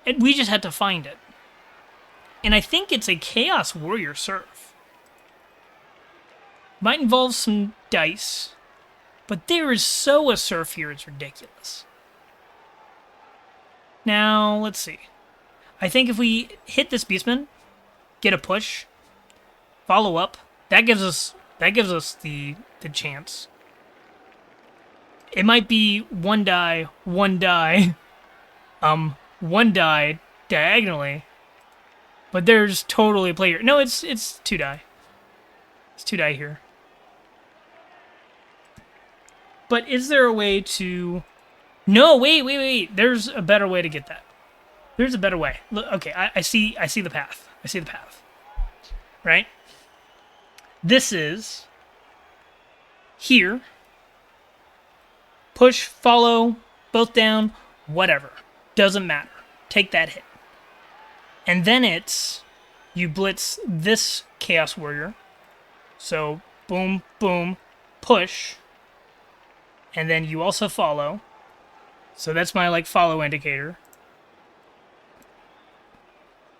And we just had to find it. And I think it's a Chaos Warrior Surf. Might involve some dice, but there is so a Surf here, it's ridiculous. Now, let's see. I think if we hit this Beastman, get a push, follow up, that gives us the chance. It might be one die, one die diagonally, but there's totally a player. No, it's 2-die. It's 2-die here. But is there a way to... No, wait. There's a better way to get that. There's a better way. Look, okay, I see the path. I see the path. Right? This is here. Push, follow, both down, whatever. Doesn't matter. Take that hit. And then it's you blitz this Chaos Warrior. So boom, boom, push. And then you also follow. So that's my like follow indicator.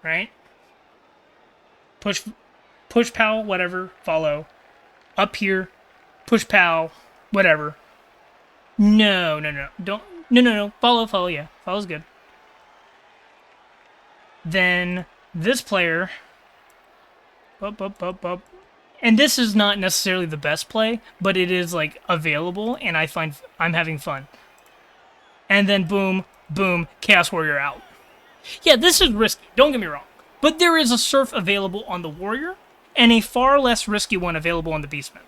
Right? Push pow, whatever, follow. Up here, push pow, whatever. No. Don't. No. Follow, yeah. Follow's good. Then this player. And this is not necessarily the best play, but it is, like, available, and I find I'm having fun. And then boom, boom, Chaos Warrior out. Yeah, this is risky, don't get me wrong. But there is a Surf available on the Warrior, and a far less risky one available on the Beastman.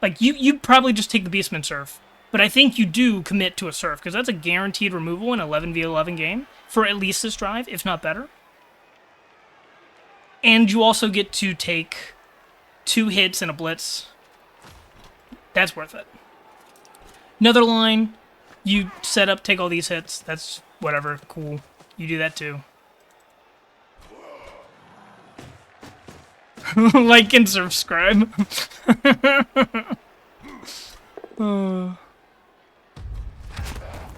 Like, you probably just take the Beastman Surf, but I think you do commit to a Surf, because that's a guaranteed removal in an 11v11 game, for at least this drive, if not better. And you also get to take 2 hits and a Blitz. That's worth it. Another line, you set up, take all these hits, that's whatever, cool. You do that too. Like and subscribe.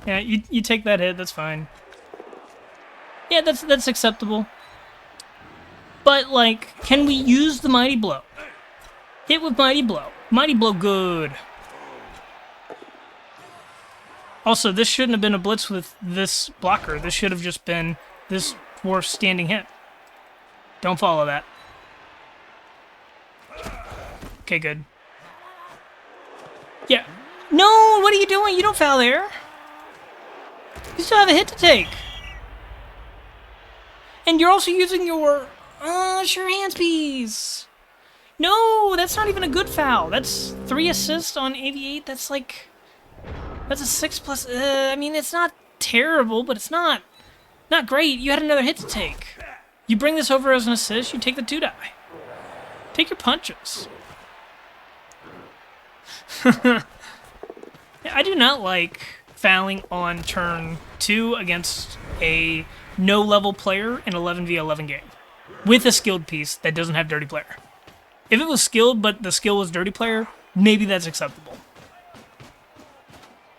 Yeah, you take that hit, that's fine. Yeah, that's acceptable. But, like, can we use the Mighty Blow? Hit with Mighty Blow. Mighty Blow good. Also, this shouldn't have been a Blitz with this blocker. This should have just been this dwarf standing hit. Don't follow that. Okay, good. Yeah. No, what are you doing? You don't foul there. You still have a hit to take. And you're also using your... sure hands piece. No, that's not even a good foul. That's 3 assists on 88. That's like... That's a 6+... I mean, it's not terrible, but it's not great. You had another hit to take. You bring this over as an assist, you take the 2 die. Take your punches. I do not like fouling on turn 2 against a no-level player in 11v11 game with a skilled piece that doesn't have dirty player. If it was skilled, but the skill was dirty player, maybe that's acceptable.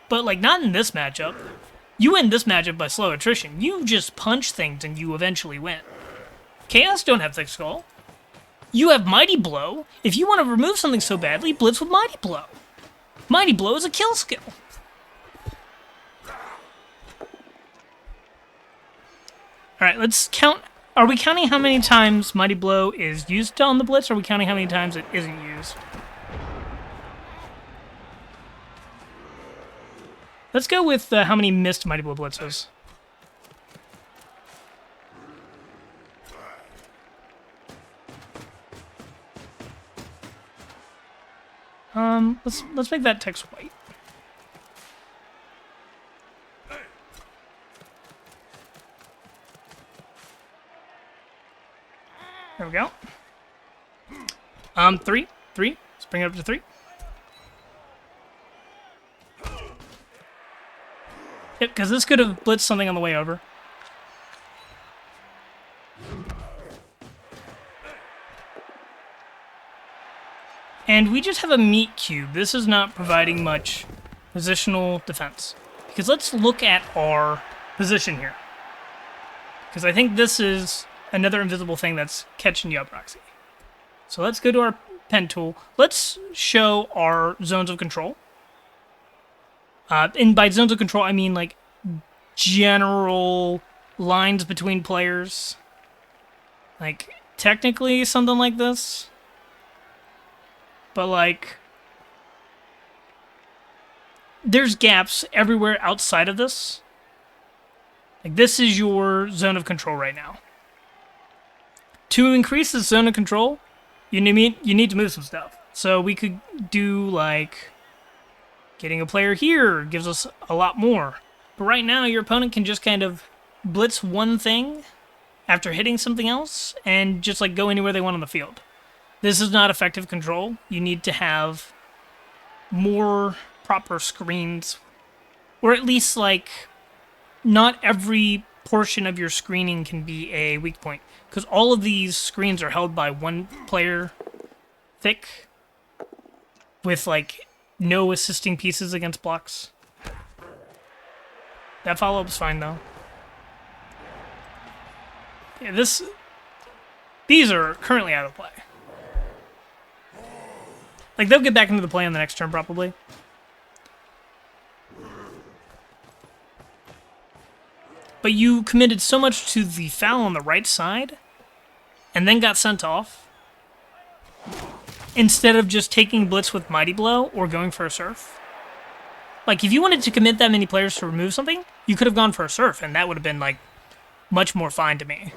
But, like, not in this matchup. You win this matchup by slow attrition. You just punch things and you eventually win. Chaos don't have Thick Skull. You have Mighty Blow. If you want to remove something so badly, Blitz with Mighty Blow. Mighty Blow is a kill skill. Alright, let's count. Are we counting how many times Mighty Blow is used on the Blitz, or are we counting how many times it isn't used? Let's go with how many missed Mighty Blow Blitzes. Let's make that text white. There we go. 3. Let's bring it up to 3. Yep, because this could have blitzed something on the way over. And we just have a meat cube. This is not providing much positional defense. Because let's look at our position here. Because I think this is another invisible thing that's catching you up, Roxy. So let's go to our pen tool. Let's show our zones of control. And by zones of control, I mean, like, general lines between players. Like, technically something like this. But, like, there's gaps everywhere outside of this. Like, this is your zone of control right now. To increase this zone of control, you need to move some stuff. So we could do, like, getting a player here gives us a lot more. But right now, your opponent can just kind of blitz one thing after hitting something else and just, like, go anywhere they want on the field. This is not effective control. You need to have more proper screens. Or at least, like, not every portion of your screening can be a weak point. Because all of these screens are held by one player thick with, like, no assisting pieces against blocks. That follow-up's fine, though. Yeah, these are currently out of play. Like, they'll get back into the play on the next turn, probably. But you committed so much to the foul on the right side, and then got sent off. instead of just taking Blitz with Mighty Blow or going for a Surf. Like, if you wanted to commit that many players to remove something, you could have gone for a Surf, and that would have been, like, much more fine to me.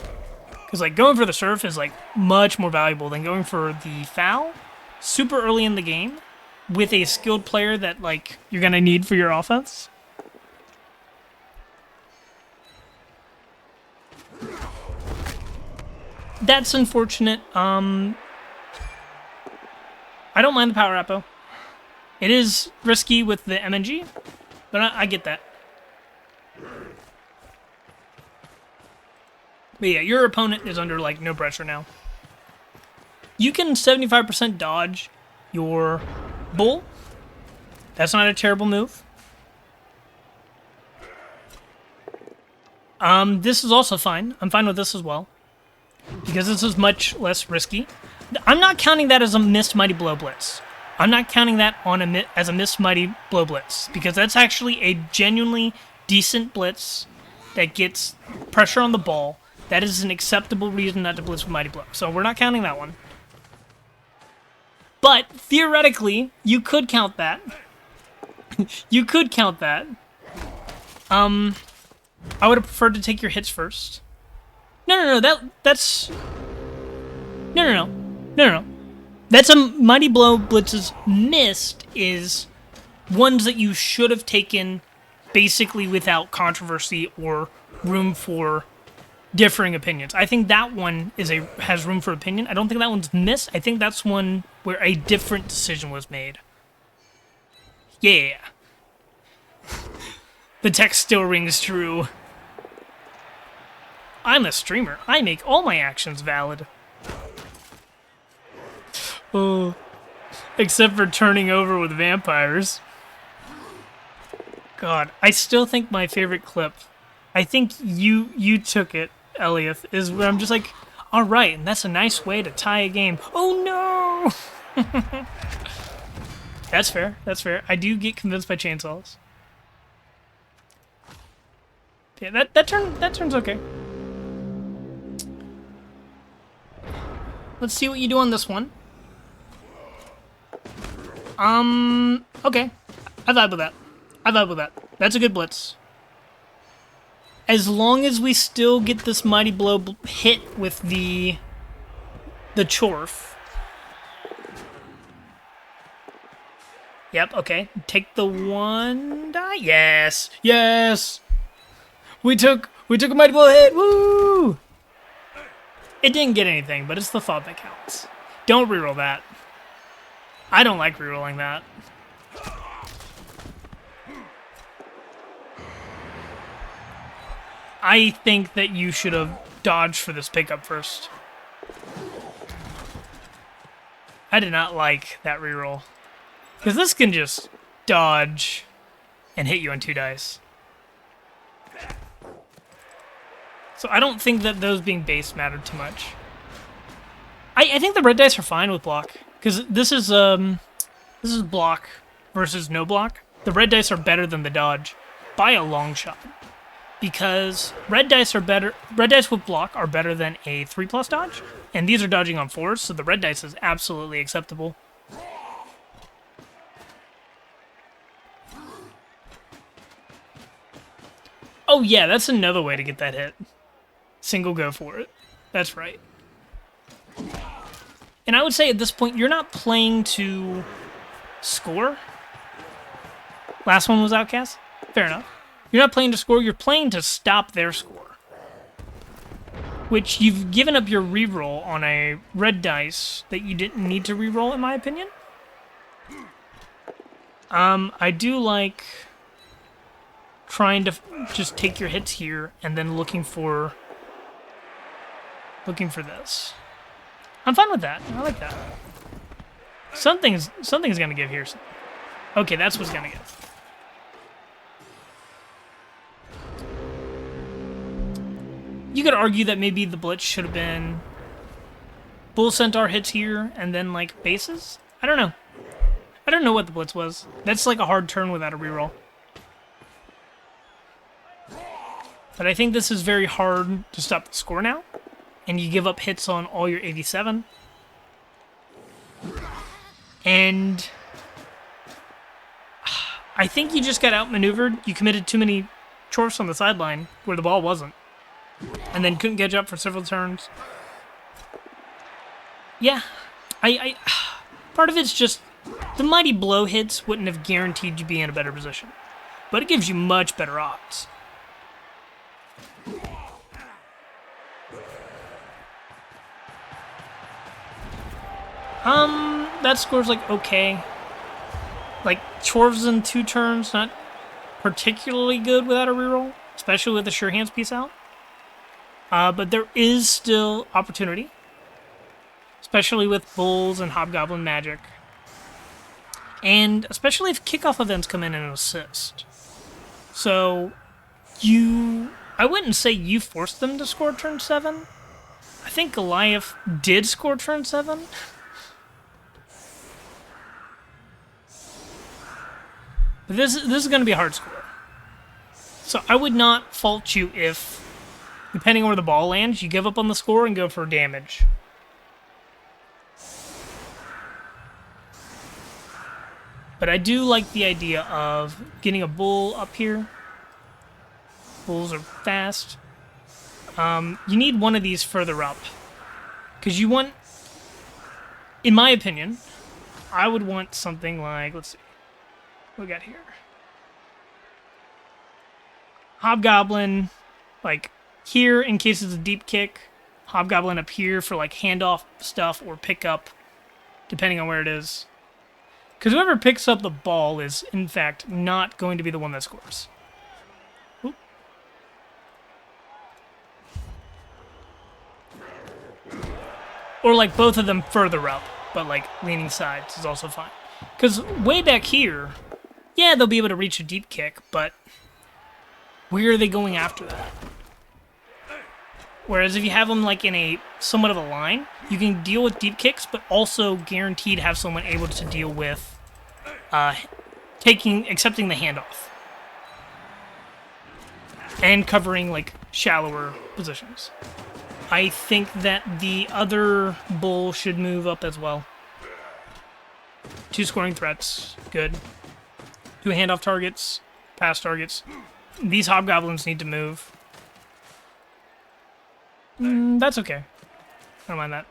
Because, like, going for the Surf is, like, much more valuable than going for the foul super early in the game with a skilled player that, like, you're going to need for your offense. That's unfortunate. I don't mind the Power Appo. It is risky with the MNG, but I get that. But yeah, your opponent is under, like, no pressure now. You can 75% dodge your Bull. That's not a terrible move. This is also fine. I'm fine with this as well, because this is much less risky. I'm not counting that as a missed Mighty Blow Blitz. I'm not counting that on as a missed Mighty Blow Blitz, because that's actually a genuinely decent blitz that gets pressure on the ball. That is an acceptable reason not to blitz with Mighty Blow. So we're not counting that one. But theoretically, you could count that. You could count that. I would have preferred to take your hits first. No. That's... No. That's a Mighty Blow Blitz's missed is ones that you should have taken basically without controversy or room for differing opinions. I think that one has room for opinion. I don't think that one's missed. I think that's one where a different decision was made. Yeah. The text still rings true. I'm a streamer. I make all my actions valid. Oh, except for turning over with vampires. God, I still think my favorite clip, I think you took it, Elliot, is where I'm just like, all right, and that's a nice way to tie a game. Oh no! That's fair. That's fair. I do get convinced by chainsaws. Yeah, that turn's okay. Let's see what you do on this one. Okay. I vibe with that. That's a good blitz. As long as we still get this Mighty Blow hit with the Chorf. Yep, okay. Take the one die. Yes! Yes! We took a Mighty Blow hit! Woo! It didn't get anything, but it's the thought that counts. Don't reroll that. I don't like rerolling that. I think that you should have dodged for this pickup first. I did not like that reroll. Because this can just dodge and hit you on 2 dice. So I don't think that those being base mattered too much. I think the red dice are fine with block. Because this is block versus no block. The red dice are better than the dodge by a long shot. Because red dice with block are better than a 3+ dodge. And these are dodging on 4s, so the red dice is absolutely acceptable. Oh yeah, that's another way to get that hit. Single go for it. That's right. And I would say at this point, you're not playing to score. Last one was Outcast? Fair enough. You're not playing to score, you're playing to stop their score. Which you've given up your reroll on a red dice that you didn't need to reroll, in my opinion. I do like trying to just take your hits here and then looking for this. I'm fine with that. I like that. Something's gonna give here. Okay, that's what's gonna give. You could argue that maybe the blitz should have been Bull Centaur hits here and then like bases. I don't know. I don't know what the blitz was. That's like a hard turn without a reroll. But I think this is very hard to stop the score now. And you give up hits on all your 87. And I think you just got outmaneuvered. You committed too many chorfs on the sideline where the ball wasn't. And then couldn't catch up for several turns. Yeah, part of it's just the mighty blow hits wouldn't have guaranteed you be in a better position. But it gives you much better odds. That score's like okay. Like, chorfs in 2 turns, not particularly good without a reroll, especially with the sure hands piece out. But there is still opportunity, especially with bulls and hobgoblin magic. And especially if kickoff events come in and assist. So, I wouldn't say you forced them to score turn 7. I think Goliath did score turn 7. But this is going to be a hard score. So I would not fault you if, depending on where the ball lands, you give up on the score and go for damage. But I do like the idea of getting a bull up here. Bulls are fast. You need one of these further up. Because you want, in my opinion, I would want something like, let's see. What we got here? Hobgoblin, like, here in case it's a deep kick. Hobgoblin up here for, like, handoff stuff or pickup, depending on where it is. Because whoever picks up the ball is, in fact, not going to be the one that scores. Oop. Or, like, both of them further up, but, like, leaning sides is also fine. Because way back here, yeah, they'll be able to reach a deep kick, but where are they going after that? Whereas if you have them like in a somewhat of a line, you can deal with deep kicks, but also guaranteed have someone able to deal with accepting the handoff and covering like shallower positions. I think that the other bull should move up as well. 2 scoring threats, good. 2 handoff targets, pass targets. These hobgoblins need to move. That's okay. I don't mind that.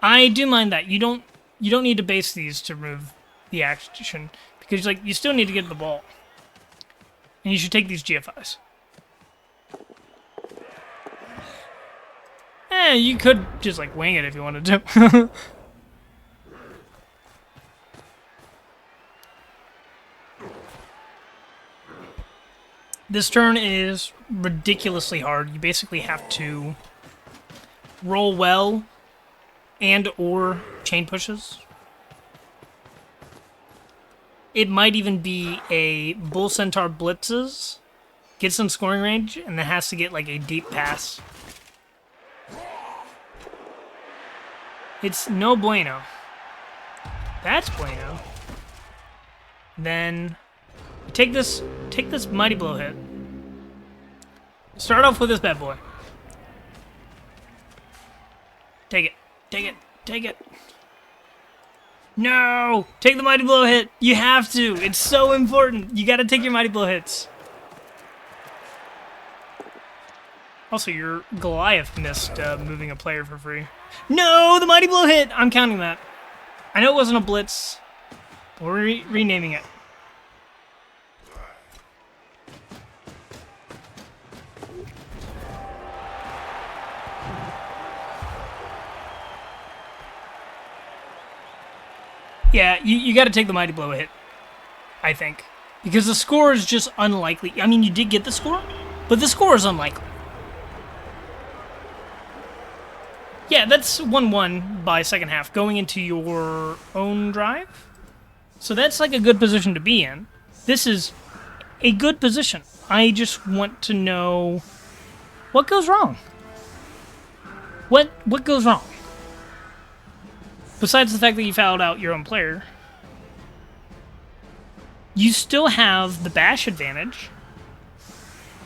I do mind that. You don't need to base these to remove the action because like you still need to get the ball. And you should take these GFIs. You could just like wing it if you wanted to. This turn is ridiculously hard. You basically have to roll well and or chain pushes. It might even be a Bull Centaur blitzes, get some scoring range, and then has to get like a deep pass. It's no bueno. That's bueno. Then take this mighty blow hit. Start off with this bad boy. Take it. Take it. Take it. No! Take the mighty blow hit. You have to. It's so important. You gotta take your mighty blow hits. Also, your Goliath missed moving a player for free. No! The mighty blow hit! I'm counting that. I know it wasn't a blitz. But we're renaming it. Yeah, you got to take the mighty blow hit, I think. Because the score is just unlikely. I mean, you did get the score, but the score is unlikely. Yeah, that's 1-1 by second half, going into your own drive. So that's like a good position to be in. This is a good position. I just want to know what goes wrong. What goes wrong? Besides the fact that you fouled out your own player, you still have the bash advantage.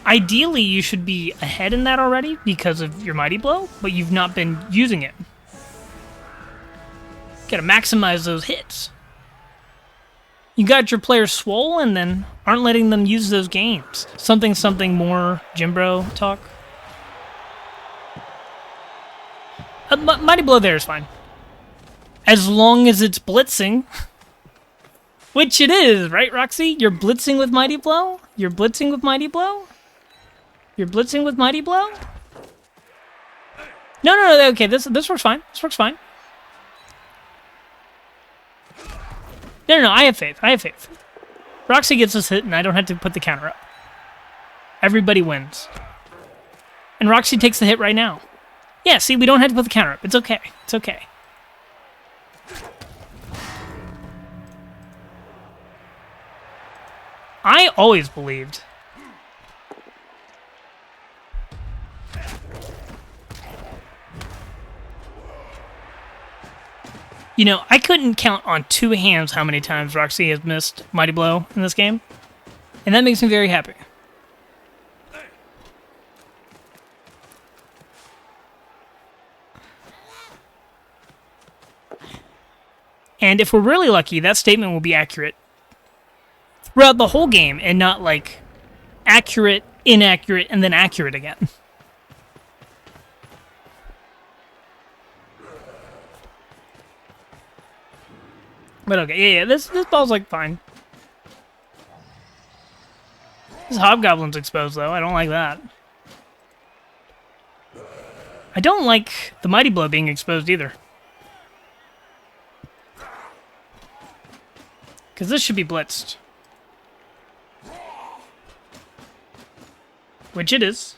Ideally, you should be ahead in that already because of your mighty blow, but you've not been using it. Gotta maximize those hits. You got your players swole and then aren't letting them use those games. Something more Jimbro talk. Mighty Blow there is fine. As long as it's blitzing. Which it is, right, Roxy? You're blitzing with Mighty Blow? You're blitzing with Mighty Blow? You're blitzing with Mighty Blow? No, okay, this works fine. This works fine. No, I have faith. I have faith. Roxy gets this hit, and I don't have to put the counter up. Everybody wins. And Roxy takes the hit right now. Yeah, see, we don't have to put the counter up. It's okay. It's okay. I always believed. You know, I couldn't count on two hands how many times Roxy has missed Mighty Blow in this game. And that makes me very happy. And if we're really lucky, that statement will be accurate throughout the whole game and not like accurate, inaccurate, and then accurate again. But okay, yeah, this ball's like fine. This Hobgoblin's exposed though, I don't like that. I don't like the Mighty Blow being exposed either. Because this should be blitzed. Which it is.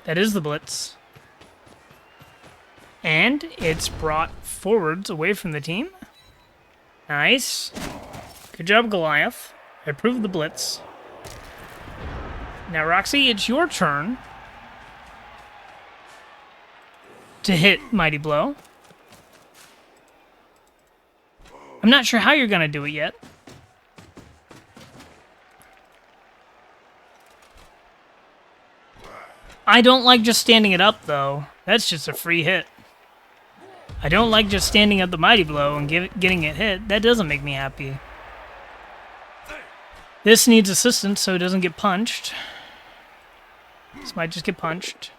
That is the blitz. And it's brought forwards away from the team. Nice. Good job, Goliath. I approved the blitz. Now, Roxy, it's your turn to hit Mighty Blow. I'm not sure how you're going to do it yet. I don't like just standing it up, though. That's just a free hit. I don't like just standing up the Mighty Blow and getting it hit. That doesn't make me happy. This needs assistance so it doesn't get punched. This might just get punched.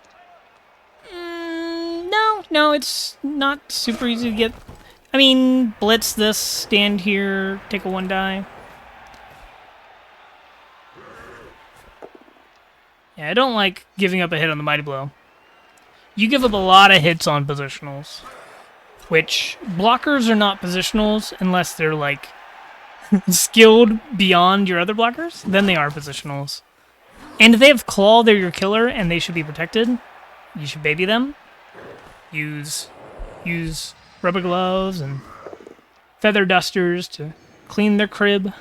No, it's not super easy to get. I mean, blitz this, stand here, take a 1 die. Yeah, I don't like giving up a hit on the Mighty Blow. You give up a lot of hits on positionals. Which, blockers are not positionals unless they're, like, skilled beyond your other blockers. Then they are positionals. And if they have Claw, they're your killer, and they should be protected. You should baby them. Use rubber gloves and feather dusters to clean their crib.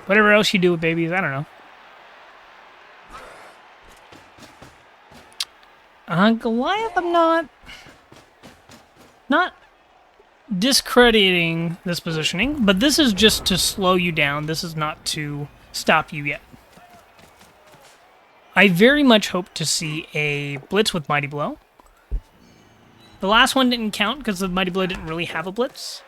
Whatever else you do with babies, I don't know. Goliath, I'm not discrediting this positioning, but this is just to slow you down. This is not to stop you yet. I very much hope to see a blitz with Mighty Blow. The last one didn't count because the Mighty Blow didn't really have a blitz.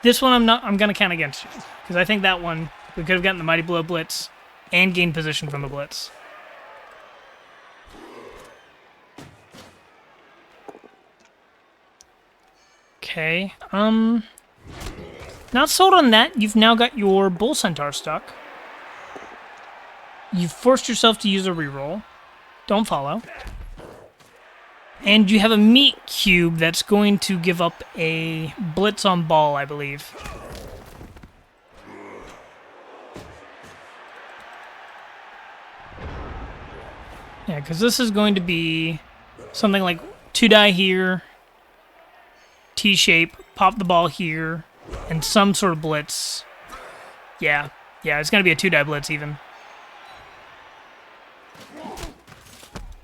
This one I'm gonna count against you because I think that one we could have gotten the Mighty Blow blitz and gained position from the blitz. Okay, not sold on that. You've now got your Bull Centaur stuck. You've forced yourself to use a reroll. Don't follow. And you have a meat cube that's going to give up a blitz on ball, I believe. Yeah, because this is going to be something like 2 die here, T-shape, pop the ball here, and some sort of blitz. Yeah, it's going to be a 2 die blitz even.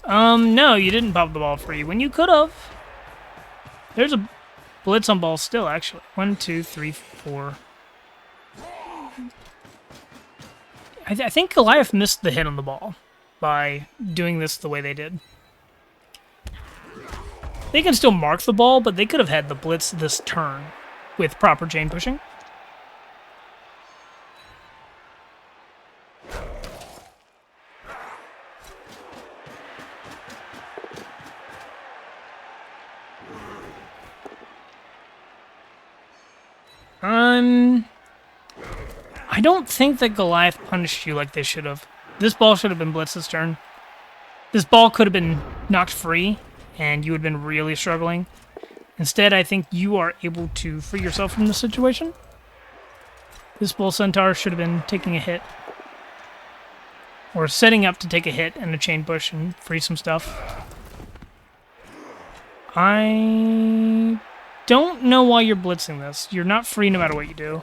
No, you didn't pop the ball free when you could have. There's a blitz on ball still, actually. 1, 2, 3, 4. I think Goliath missed the hit on the ball by doing this the way they did. They can still mark the ball, but they could have had the blitz this turn with proper chain pushing. I don't think that Goliath punished you like they should have. This ball should have been blitzed this turn. This ball could have been knocked free, and you would have been really struggling. Instead, I think you are able to free yourself from the situation. This bull centaur should have been taking a hit. Or setting up to take a hit and a chain push and free some stuff. I don't know why you're blitzing this. You're not free no matter what you do.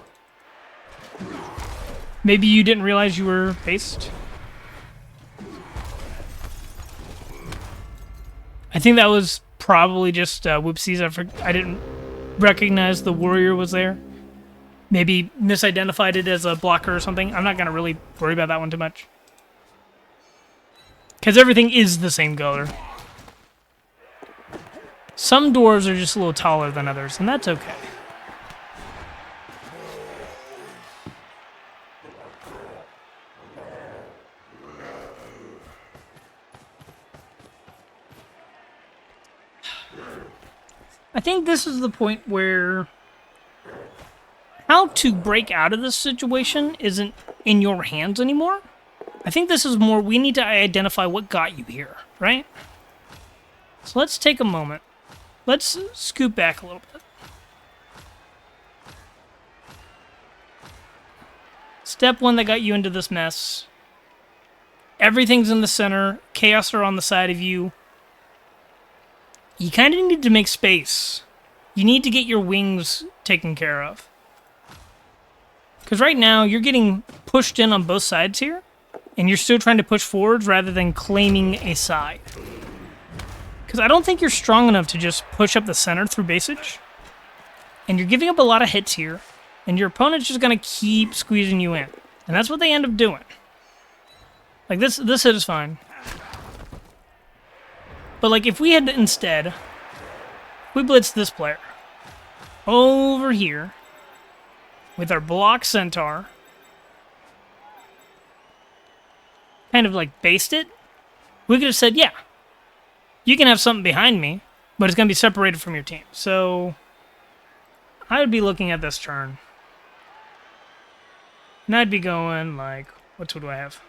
Maybe you didn't realize you were based. I think that was probably just whoopsies. I didn't recognize the warrior was there. Maybe misidentified it as a blocker or something. I'm not going to really worry about that one too much. Because everything is the same color. Some dwarves are just a little taller than others, and that's okay. I think this is the point where how to break out of this situation isn't in your hands anymore. I think this is more, we need to identify what got you here, right? So let's take a moment. Let's scoot back a little bit. Step one that got you into this mess. Everything's in the center. Chaos are on the side of you. You kind of need to make space. You need to get your wings taken care of. Because right now, you're getting pushed in on both sides here, and you're still trying to push forwards rather than claiming a side. Because I don't think you're strong enough to just push up the center through basage. And you're giving up a lot of hits here, and your opponent's just going to keep squeezing you in. And that's what they end up doing. Like, this hit is fine. But, like, if we had instead, we blitzed this player over here with our block centaur, kind of, like, based it, we could have said, yeah, you can have something behind me, but it's going to be separated from your team. So, I would be looking at this turn. And I'd be going, like, what tool do I have?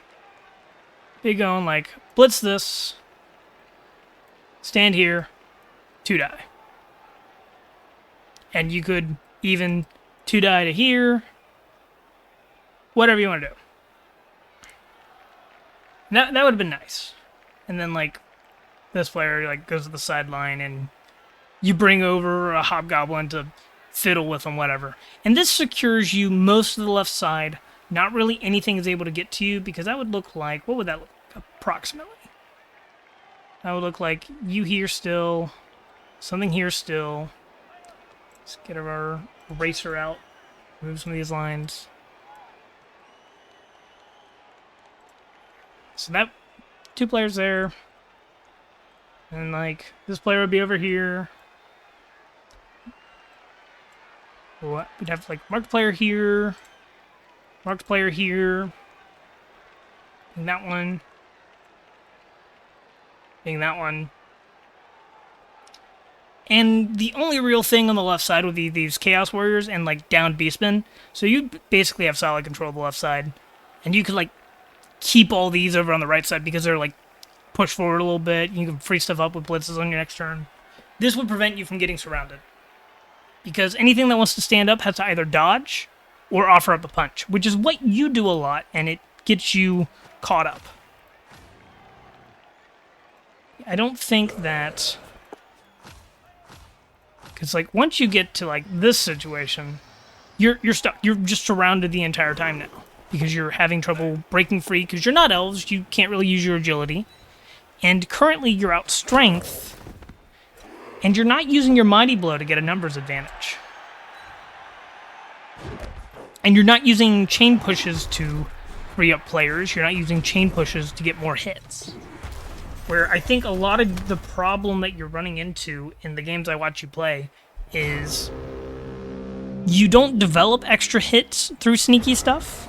Be going, like, blitz this. Stand here, 2 die. And you could even 2 die to here. Whatever you want to do. That would have been nice. And then, like, this player, like, goes to the sideline and you bring over a hobgoblin to fiddle with them, whatever. And this secures you most of the left side. Not really anything is able to get to you because that would look like, what would that look like approximately? That would look like you here still, something here still. Let's get our eraser out, move some of these lines. So that, 2 players there. And like, this player would be over here. What? We'd have like marked player here, marked player here, and that one. Being that one. And the only real thing on the left side would be these Chaos Warriors and, like, downed Beastmen. So you basically have solid control of the left side. And you could, like, keep all these over on the right side because they're, like, pushed forward a little bit. You can free stuff up with blitzes on your next turn. This would prevent you from getting surrounded. Because anything that wants to stand up has to either dodge or offer up a punch, which is what you do a lot, and it gets you caught up. I don't think that... Because, like, once you get to, like, this situation, you're stuck. You're just surrounded the entire time now. Because you're having trouble breaking free. Because you're not elves. You can't really use your agility. And currently you're out strength. And you're not using your mighty blow to get a numbers advantage. And you're not using chain pushes to free up players. You're not using chain pushes to get more hits. where I think a lot of the problem that you're running into in the games I watch you play is you don't develop extra hits through sneaky stuff,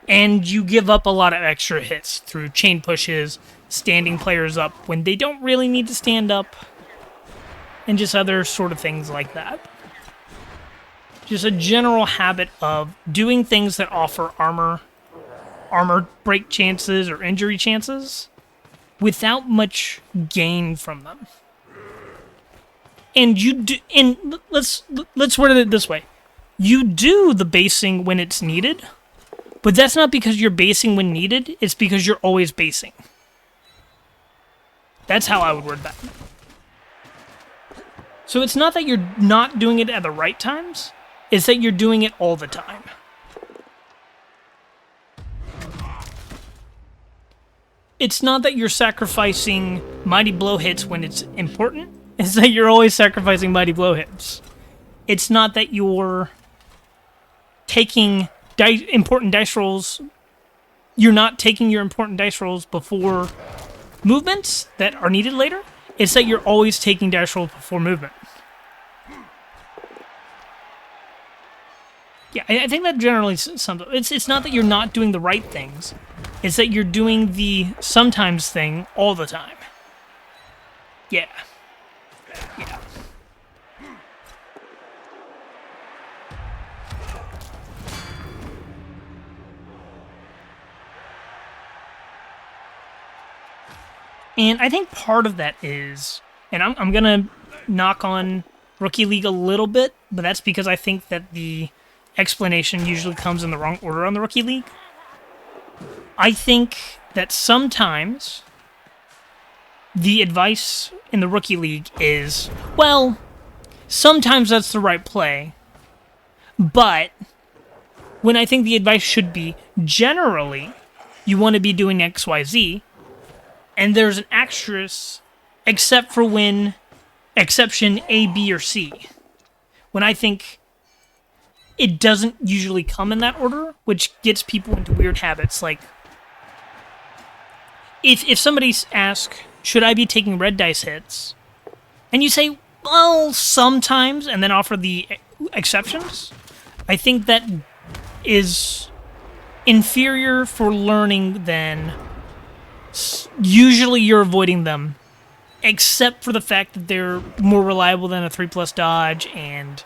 and you give up a lot of extra hits through chain pushes, standing players up when they don't really need to stand up, and just other sort of things like that. Just a general habit of doing things that offer armor break chances or injury chances without much gain from them. And let's word it this way. You do the basing when it's needed, but that's not because you're basing when needed, it's because you're always basing. That's how I would word that. So it's not that you're not doing it at the right times, it's that you're doing it all the time. It's not that you're sacrificing mighty blow hits when it's important, it's that you're always sacrificing mighty blow hits. It's not that you're taking important dice rolls. You're not taking your important dice rolls before movements that are needed later. It's that you're always taking dice rolls before movement. Yeah, I think that generally sums up. It's not that you're not doing the right things. It's that you're doing the sometimes thing all the time. Yeah. Yeah. And I think part of that is, and I'm going to knock on Rookie League a little bit, but that's because I think that the explanation usually comes in the wrong order on the Rookie League. I think that sometimes the advice in the Rookie League is, well, sometimes that's the right play, but when I think the advice should be, generally, you want to be doing XYZ, and there's an asterisk, except for when exception A, B, or C. When I think it doesn't usually come in that order, which gets people into weird habits. Like, if somebody asks, should I be taking red dice hits? And you say, well, sometimes, and then offer the exceptions, I think that is inferior for learning than usually you're avoiding them, except for the fact that they're more reliable than a 3+ dodge, and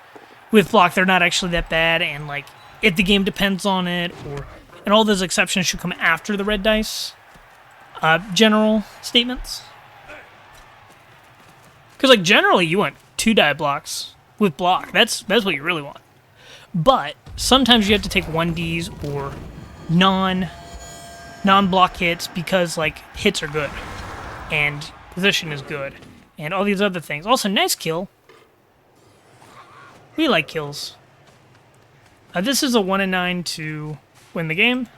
with block they're not actually that bad, and like if the game depends on it, and all those exceptions should come after the red dice. General statements. Because like generally you want 2-die blocks with block. That's what you really want. But sometimes you have to take 1Ds or non-block hits because like hits are good and position is good and all these other things. Also, nice kill. We like kills. This is a 1-9 to win the game.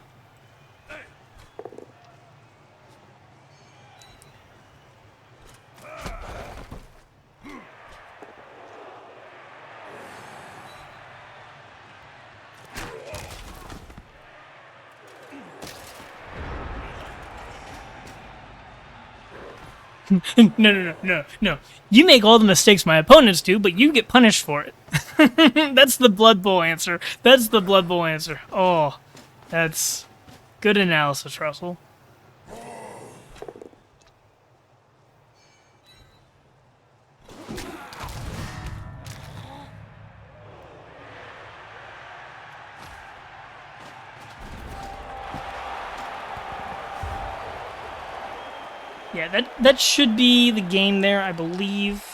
No. You make all the mistakes my opponents do, but you get punished for it. That's the Blood Bowl answer. That's the Blood Bowl answer. Oh, that's good analysis, Russell. Yeah, that should be the game there, I believe.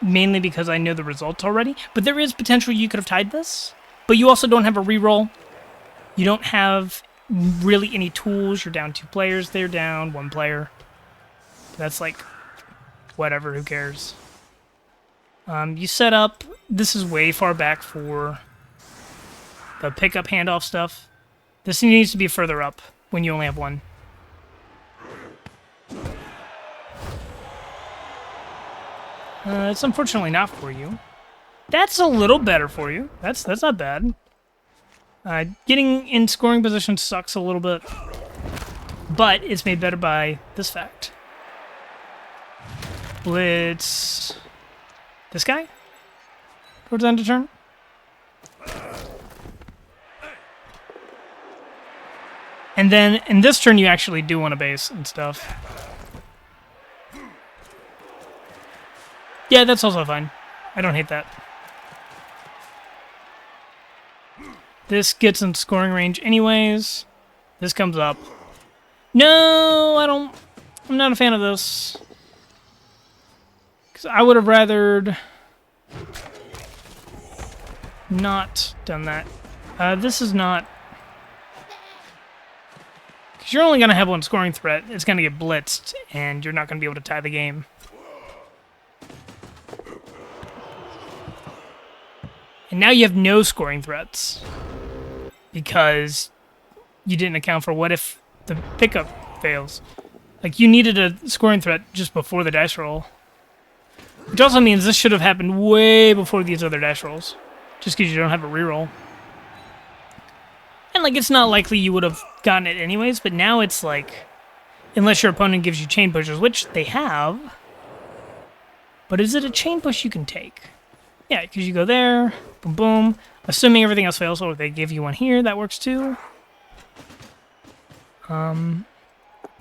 Mainly because I know the results already. But there is potential you could have tied this. But you also don't have a reroll. You don't have really any tools. You're down 2 players. They're down 1 player. That's like, whatever, who cares? You set up. This is way far back for the pickup handoff stuff. This needs to be further up when you only have 1. It's unfortunately not for you. That's a little better for you. That's not bad. Getting in scoring position sucks a little bit, but it's made better by this fact. blitz this guy towards the end of turn. And then in this turn, you actually do want to base and stuff. Yeah, that's also fine. I don't hate that. This gets in scoring range anyways. This comes up. No, I'm not a fan of this. Because I would have rathered not done that. This is not... Because you're only going to have one scoring threat. It's going to get blitzed, and you're not going to be able to tie the game. And now you have no scoring threats. Because you didn't account for what if the pickup fails. Like, you needed a scoring threat just before the dice roll. Which also means this should have happened way before these other dice rolls. Just because you don't have a reroll. And, like, it's not likely you would have gotten it anyways, but now it's like, unless your opponent gives you chain pushes, which they have. But is it a chain push you can take? Yeah, because you go there, boom, boom. Assuming everything else fails, or if they give you one here, that works too.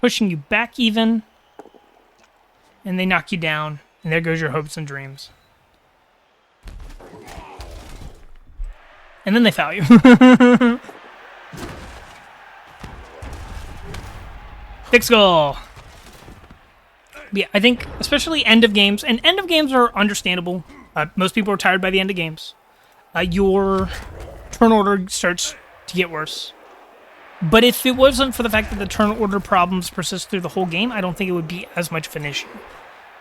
Pushing you back even. And they knock you down. And there goes your hopes and dreams. And then they foul you. Big skull. Yeah, I think, especially end of games, and end of games are understandable. Most people are tired by the end of games. Your turn order starts to get worse. But if it wasn't for the fact that the turn order problems persist through the whole game, I don't think it would be as much of an issue.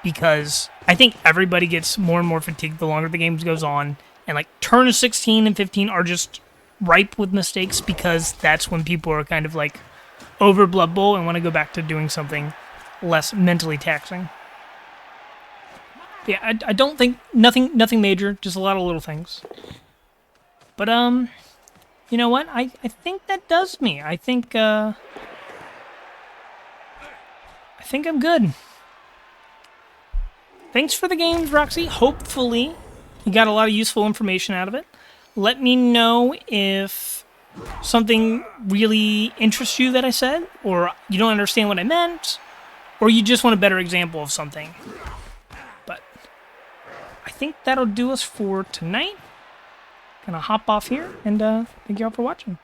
Because I think everybody gets more and more fatigued the longer the game goes on. And like turn 16 and 15 are just ripe with mistakes because that's when people are kind of like over Blood Bowl and want to go back to doing something less mentally taxing. Yeah, I don't think nothing major, just a lot of little things. But you know what? I think that does me. I think I'm good. Thanks for the games, Roxy. Hopefully you got a lot of useful information out of it. Let me know if something really interests you that I said, or you don't understand what I meant, or you just want a better example of something. But I think that'll do us for tonight. Gonna hop off here, and thank you all for watching.